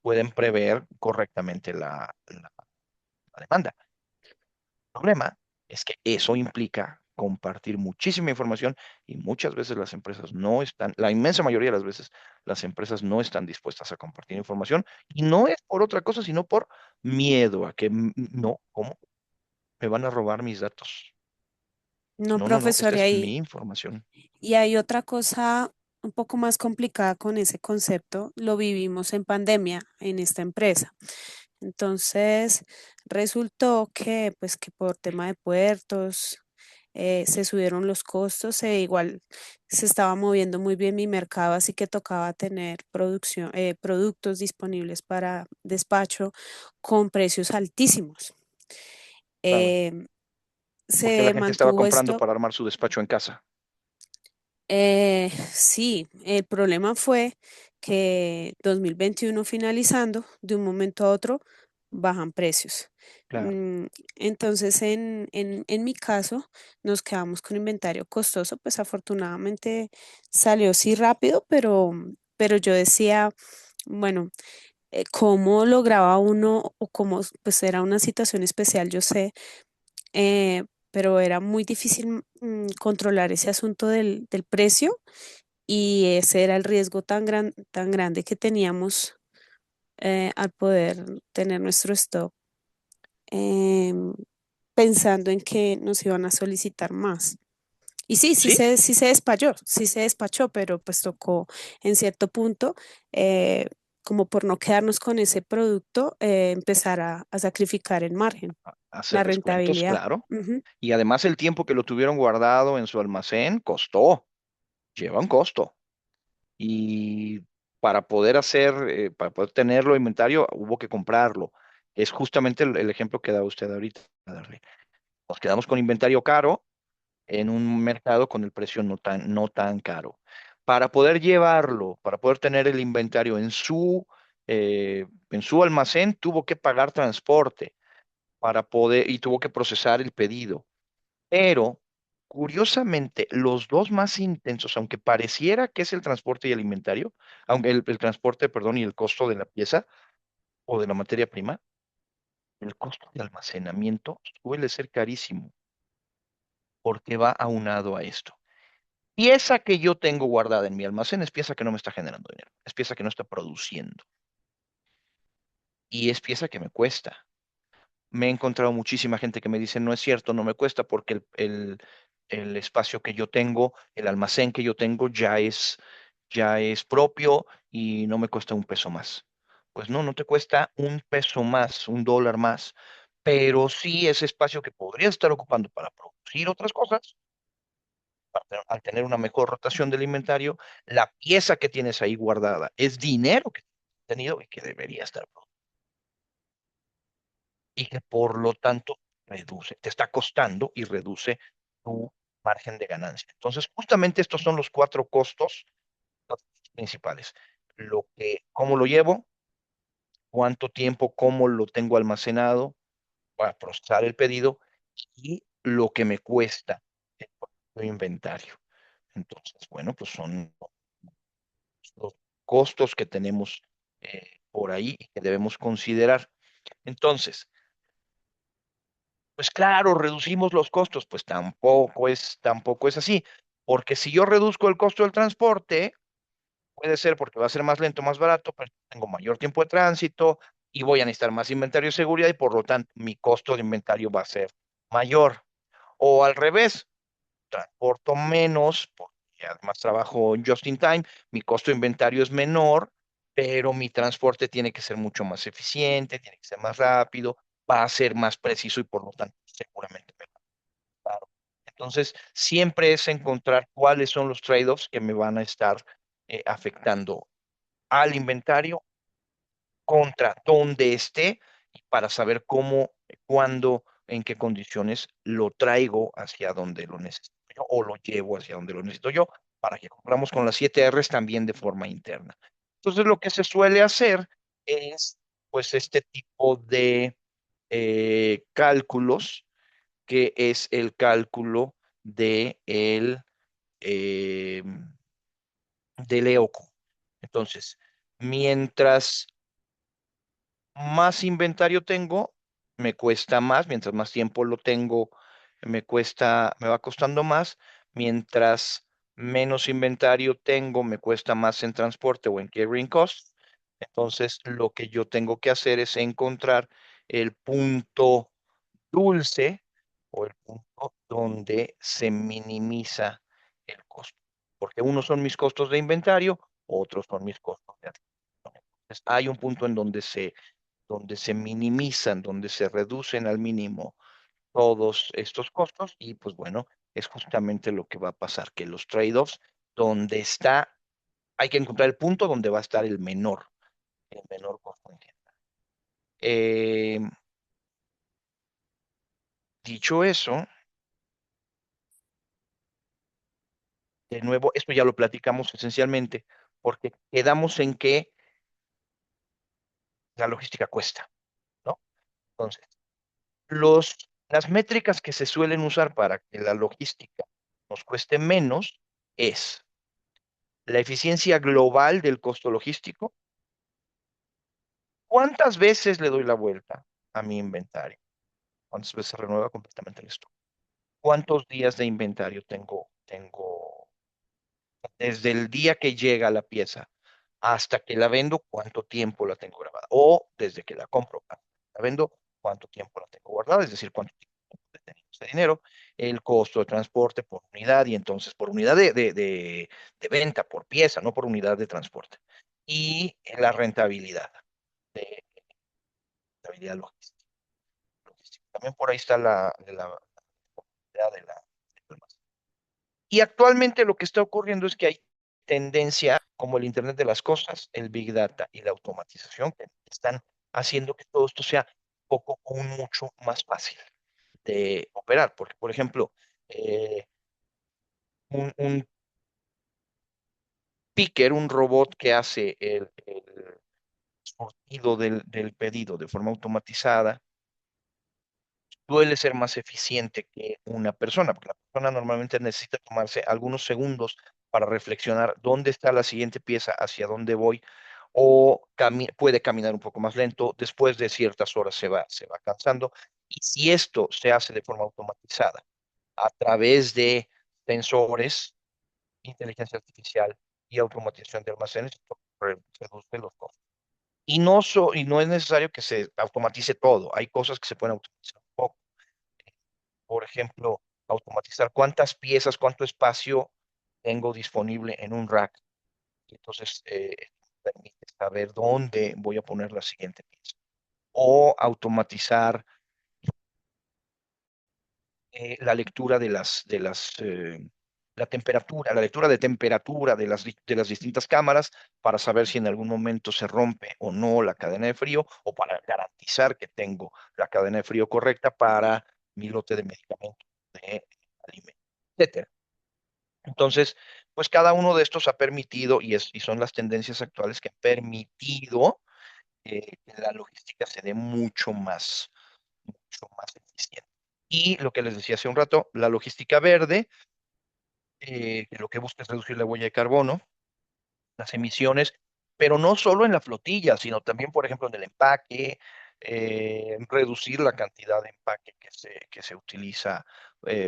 pueden prever correctamente la demanda. Problema es que eso implica compartir muchísima información, y muchas veces las empresas no están, la inmensa mayoría de las veces, las empresas no están dispuestas a compartir información, y no es por otra cosa, sino por miedo a que no, ¿cómo? Me van a robar mis datos. No, No, no, no, esta profesor, es mi información. y hay otra cosa un poco más complicada con ese concepto. Lo vivimos en pandemia en esta empresa. Entonces, resultó que, pues, que por tema de puertos, se subieron los costos, e igual se estaba moviendo muy bien mi mercado, así que tocaba tener productos disponibles para despacho con precios altísimos. Claro. Em, Porque la Se gente estaba mantuvo comprando esto. para armar su despacho en casa. Sí, el problema fue que 2021 finalizando, de un momento a otro, bajan precios. Claro. Entonces, en mi caso, nos quedamos con inventario costoso, pues afortunadamente salió sí rápido, pero yo decía, bueno, ¿cómo lograba uno o cómo, pues era una situación especial, yo sé, pero era muy difícil controlar ese asunto del precio y ese era el riesgo tan grande que teníamos al poder tener nuestro stock, em, pensando en que nos iban a solicitar más. Y sí, Sí, sí se despachó, pero pues tocó en cierto punto, como por no quedarnos con ese producto, empezar a sacrificar el margen, hacer la descuentos, rentabilidad. claro. Ujú. Y además el tiempo que lo tuvieron guardado en su almacén costó, lleva un costo. Y para poder tenerlo inventario, hubo que comprarlo. Es justamente el ejemplo que da usted ahorita, Darlene. Nos quedamos con inventario caro en un mercado con el precio no tan caro. Para poder llevarlo, para poder tener el inventario en su almacén, tuvo que pagar transporte y tuvo que procesar el pedido. Pero, curiosamente, los dos más intensos, aunque pareciera que es el transporte y el inventario, aunque el transporte, perdón, y el costo de la pieza o de la materia prima, el costo de almacenamiento suele ser carísimo porque va aunado a esto. Pieza que yo tengo guardada en mi almacén es pieza que no me está generando dinero, es pieza que no está produciendo y es pieza que me cuesta. Me he encontrado muchísima gente que me dice, no es cierto, no me cuesta porque el espacio que yo tengo, el almacén que yo tengo ya es propio y no me cuesta un peso más. Pues no, no te cuesta un peso más, un dólar más, pero sí ese espacio que podrías estar ocupando para producir otras cosas, al tener una mejor rotación del inventario, la pieza que tienes ahí guardada es dinero que has tenido y que debería estar y que por lo tanto te está costando y reduce tu margen de ganancia. Entonces, justamente estos son los cuatro costos principales. Cómo lo llevo, cuánto tiempo, cómo lo tengo almacenado para procesar el pedido y lo que me cuesta el inventario. Entonces, bueno, pues son los costos que tenemos por ahí y que debemos considerar. Entonces, pues claro, reducimos los costos, pues tampoco es así, porque si yo reduzco el costo del transporte, puede ser porque va a ser más lento, más barato, pero tengo mayor tiempo de tránsito y voy a necesitar más inventario de seguridad y por lo tanto mi costo de inventario va a ser mayor. O al revés, transporto menos, porque además trabajo just in time, mi costo de inventario es menor, pero mi transporte tiene que ser mucho más eficiente, tiene que ser más rápido, va a ser más preciso y por lo tanto seguramente mejor. Claro. Entonces, siempre es encontrar cuáles son los trade-offs que me van a estar afectando al inventario contra dónde esté y para saber cómo, cuándo, en qué condiciones lo traigo hacia donde lo necesito yo o lo llevo hacia donde lo necesito yo para que compramos con las 7 R's también de forma interna. Entonces, lo que se suele hacer es, pues, este tipo de cálculos, que es el cálculo de eh, del EOQ. Entonces, mientras más inventario tengo, me cuesta más, mientras más tiempo lo tengo, me va costando más, mientras menos inventario tengo, me cuesta más en transporte o en carrying cost. Entonces, lo que yo tengo que hacer es encontrar el punto dulce o el punto donde se minimiza el costo, porque unos son mis costos de inventario, otros son mis costos de adquisición. Entonces, hay un punto en donde se minimizan, donde se reducen al mínimo todos estos costos y pues bueno, es justamente lo que va a pasar, que los trade-offs, donde está, hay que encontrar el punto donde va a estar el menor costo. Eh, Dicho eso, de nuevo, esto ya lo platicamos esencialmente, porque quedamos en que la logística cuesta, ¿no? Entonces, las métricas que se suelen usar para que la logística nos cueste menos es la eficiencia global del costo logístico. ¿Cuántas veces le doy la vuelta a mi inventario? ¿Cuántas veces se renueva completamente el stock? ¿Cuántos días de inventario tengo desde el día que llega la pieza hasta que la vendo? ¿Cuánto tiempo la tengo grabada? O desde que la compro hasta que la vendo, ¿cuánto tiempo la tengo guardada? Es decir, cuánto tiempo tengo detenido ese dinero, el costo de transporte por unidad y entonces por unidad de venta, por pieza, no por unidad de transporte. Y la rentabilidad, de, rentabilidad logística. También por ahí está la idea del almacén. Y actualmente lo que está ocurriendo es que hay tendencia como el Internet de las cosas, el Big Data y la automatización que están haciendo que todo esto sea poco o mucho más fácil de operar. Porque, por ejemplo, eh, un picker, un robot que hace el surtido del pedido de forma automatizada, suele ser más eficiente que una persona, porque la persona normalmente necesita tomarse algunos segundos para reflexionar dónde está la siguiente pieza, hacia dónde voy, o puede caminar un poco más lento, después de ciertas horas se va cansando. Y si esto se hace de forma automatizada a través de sensores, inteligencia artificial y automatización de almacenes, esto reduce los costos. Y no es necesario que se automatice todo, hay cosas que se pueden automatizar un poco. Por ejemplo, automatizar cuántas piezas, cuánto espacio tengo disponible en un rack. Entonces, permite saber dónde voy a poner la siguiente pieza. O automatizar la lectura la temperatura, la lectura de temperatura de las distintas cámaras para saber si en algún momento se rompe o no la cadena de frío o para garantizar que tengo la cadena de frío correcta para mi lote de medicamentos, de alimentos, etcétera. Entonces, pues cada uno de estos ha permitido, y son las tendencias actuales que han permitido que la logística se dé mucho más eficiente. Y lo que les decía hace un rato, la logística verde, que lo que busca es reducir la huella de carbono, las emisiones, pero no solo en la flotilla, sino también, por ejemplo, en el empaque, reducir la cantidad de empaque que se utiliza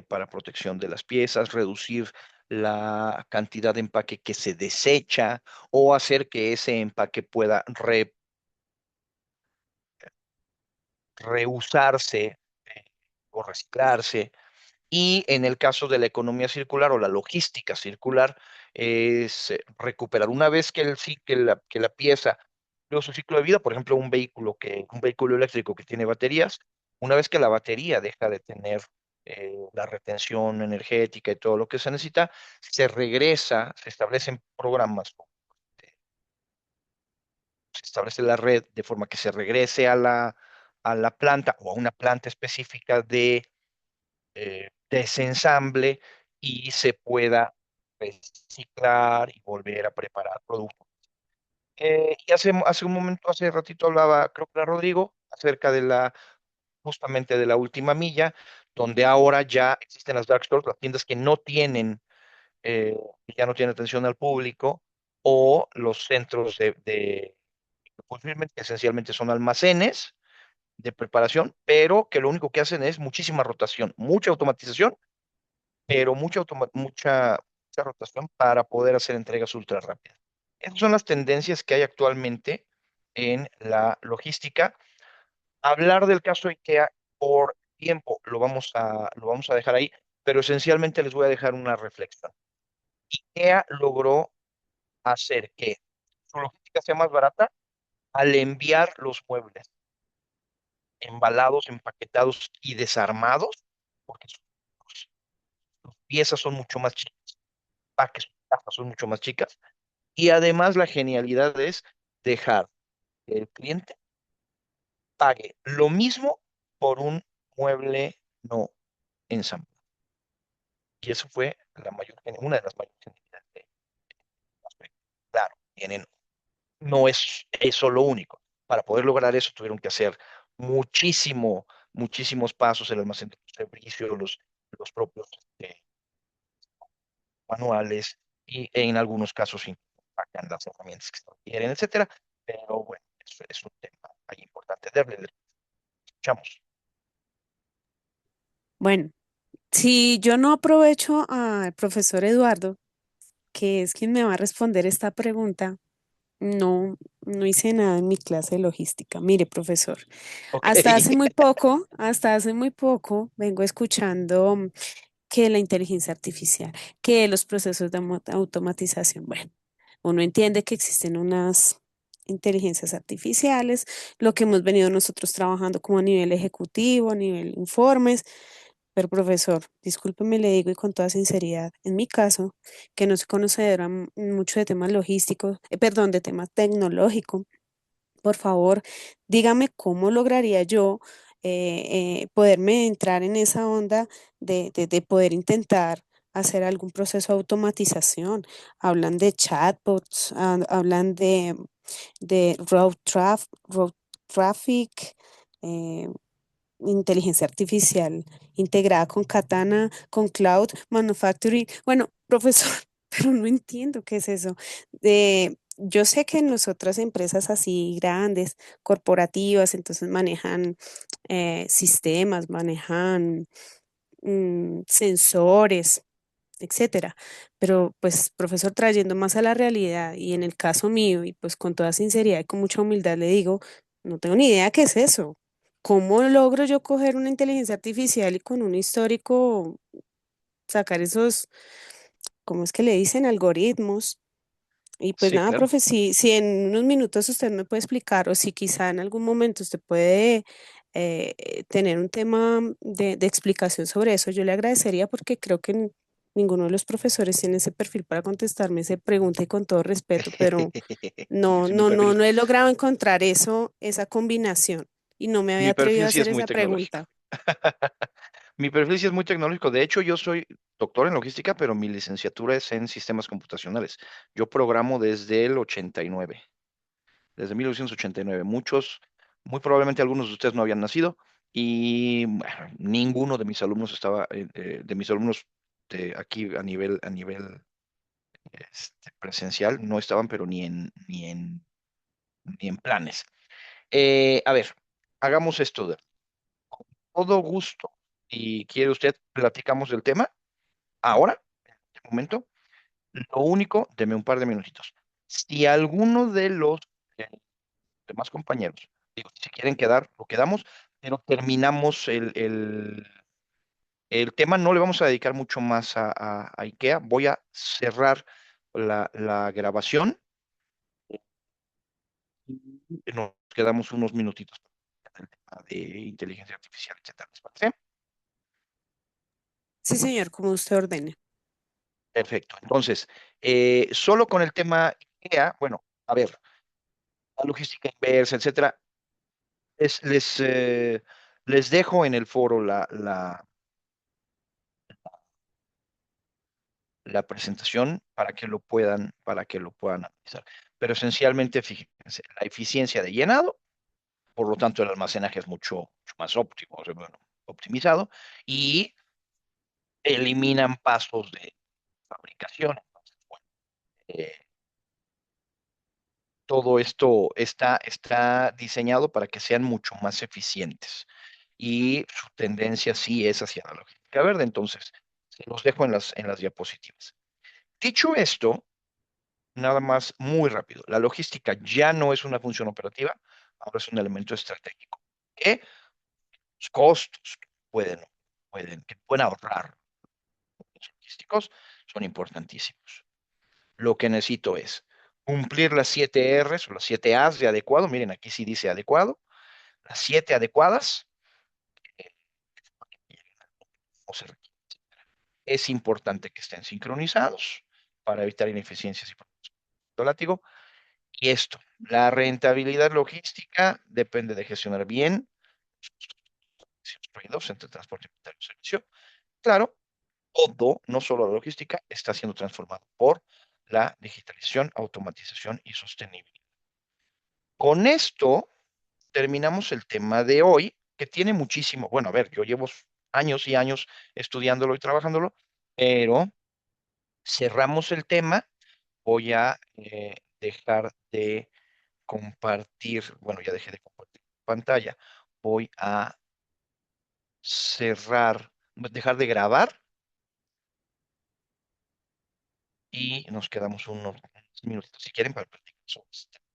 para protección de las piezas, reducir la cantidad de empaque que se desecha o hacer que ese empaque pueda reusarse o reciclarse. Y en el caso de la economía circular o la logística circular, es recuperar una vez que la pieza luego su ciclo de vida, por ejemplo, un vehículo eléctrico que tiene baterías, una vez que la batería deja de tener la retención energética y todo lo que se necesita, se regresa, se establecen programas, se establece la red de forma que se regrese a a la planta o a una planta específica de desensamble y se pueda reciclar y volver a preparar productos. Y hace un momento, hace ratito hablaba, creo que era Rodrigo, acerca de justamente de la última milla, donde ahora ya existen las dark stores, las tiendas que no tienen, que ya no tienen atención al público, o los centros de fulfillment, que esencialmente son almacenes de preparación, pero que lo único que hacen es muchísima rotación, mucha automatización pero mucha rotación para poder hacer entregas ultra rápidas. Esas son las tendencias que hay actualmente en la logística. Hablar del caso IKEA por tiempo lo vamos a dejar ahí, pero esencialmente les voy a dejar una reflexión. IKEA logró hacer que su logística sea más barata al enviar los muebles embalados, empaquetados y desarmados, porque sus piezas son mucho más chicas, paques, sus cajas son mucho más chicas. Y además la genialidad es dejar que el cliente pague lo mismo por un mueble no ensamblado. Y eso fue una de las mayores necesidades de aspecto. Claro, no es eso lo único. Para poder lograr eso tuvieron que hacer muchísimos pasos, el almacenamiento de servicio, los propios manuales y en algunos casos impactan las herramientas que se requieren, etcétera. Pero bueno, eso es un tema ahí importante. Le escuchamos. Bueno, si yo no aprovecho al profesor Eduardo, que es quien me va a responder esta pregunta, no hice nada en mi clase de logística. Mire, profesor, Ok. hasta hace muy poco vengo escuchando que la inteligencia artificial, que los procesos de automatización. Bueno, uno entiende que existen unas inteligencias artificiales, lo que hemos venido nosotros trabajando como a nivel ejecutivo, a nivel informes, pero profesor, discúlpeme, le digo y con toda sinceridad, en mi caso, que no soy conocedora mucho de temas logísticos, perdón, de temas tecnológicos, por favor, dígame cómo lograría yo poderme entrar en esa onda de poder intentar hacer algún proceso de automatización. Hablan de chatbots, hablan de route traffic, eh, inteligencia artificial integrada con Katana, con Cloud Manufacturing. Bueno, profesor, pero no entiendo qué es eso. Yo sé que en las otras empresas así grandes, corporativas, entonces manejan sistemas, manejan sensores, etcétera. Pero pues, profesor, trayendo más a la realidad y en el caso mío, y pues con toda sinceridad y con mucha humildad le digo, no tengo ni idea qué es eso. ¿Cómo logro yo coger una inteligencia artificial y con un histórico sacar esos, ¿cómo es que le dicen? Algoritmos. Y pues Sí, nada, claro. profe, si en unos minutos usted me puede explicar o si quizá en algún momento usted puede tener un tema de explicación sobre eso, yo le agradecería porque creo que ninguno de los profesores tiene ese perfil para contestarme esa pregunta y con todo respeto, pero no, Sí, mi no, no, perfil, no he logrado encontrar eso, esa combinación y no me había mi atrevido a perfil sí hacer es muy esa tecnológico. pregunta. Mi perfil sí es muy tecnológico. De hecho, yo soy doctor en logística, pero mi licenciatura es en sistemas computacionales. Yo programo desde el 89, desde 1989. Muy probablemente algunos de ustedes no habían nacido y bueno, ninguno de mis alumnos de mis alumnos de aquí a nivel presencial no estaban, pero ni en planes. A ver, hagamos esto de todo gusto. Y quiere usted, platicamos del tema ahora, en este momento. Lo único, deme un par de minutitos. Si alguno de los eh, demás compañeros, digo, si se quieren quedar, lo quedamos, pero terminamos el tema, no le vamos a dedicar mucho más a IKEA. Voy a cerrar la grabación y nos quedamos unos minutitos para el tema de inteligencia artificial, etcétera. ¿Les parece? Sí, señor, como usted ordene. Perfecto. Entonces, solo con el tema IKEA, bueno, a ver, la logística inversa, etcétera, les dejo en el foro la presentación para que lo puedan analizar. Pero esencialmente, fíjense, la eficiencia de llenado, por lo tanto, el almacenaje es mucho más óptimo, o sea, bueno, optimizado, y eliminan pasos de fabricación. Entonces, bueno, eh, todo esto está diseñado para que sean mucho más eficientes. Y su tendencia sí es hacia la logística verde. Entonces, se los dejo en las diapositivas. Dicho esto, nada más muy rápido. La logística ya no es una función operativa, ahora es un elemento estratégico. Que los costos que pueden ahorrar los logísticos son importantísimos. Lo que necesito es cumplir las 7 Rs o las 7 As de adecuado. Miren, aquí sí dice adecuado. Las 7 adecuadas, eh, o se requiere. Es importante que estén sincronizados para evitar ineficiencias y problemas con el látigo. Y esto, la rentabilidad logística depende de gestionar bien los trade-offs entre transporte, inventario y servicio. Claro, todo, no solo la logística, está siendo transformado por la digitalización, automatización y sostenibilidad. Con esto terminamos el tema de hoy, que tiene muchísimo, bueno, a ver, yo llevo años y años estudiándolo y trabajándolo, pero cerramos el tema. Voy a dejar de compartir, bueno, ya dejé de compartir pantalla. Voy a cerrar, dejar de grabar y nos quedamos unos minutos si quieren para platicar sobre este tema.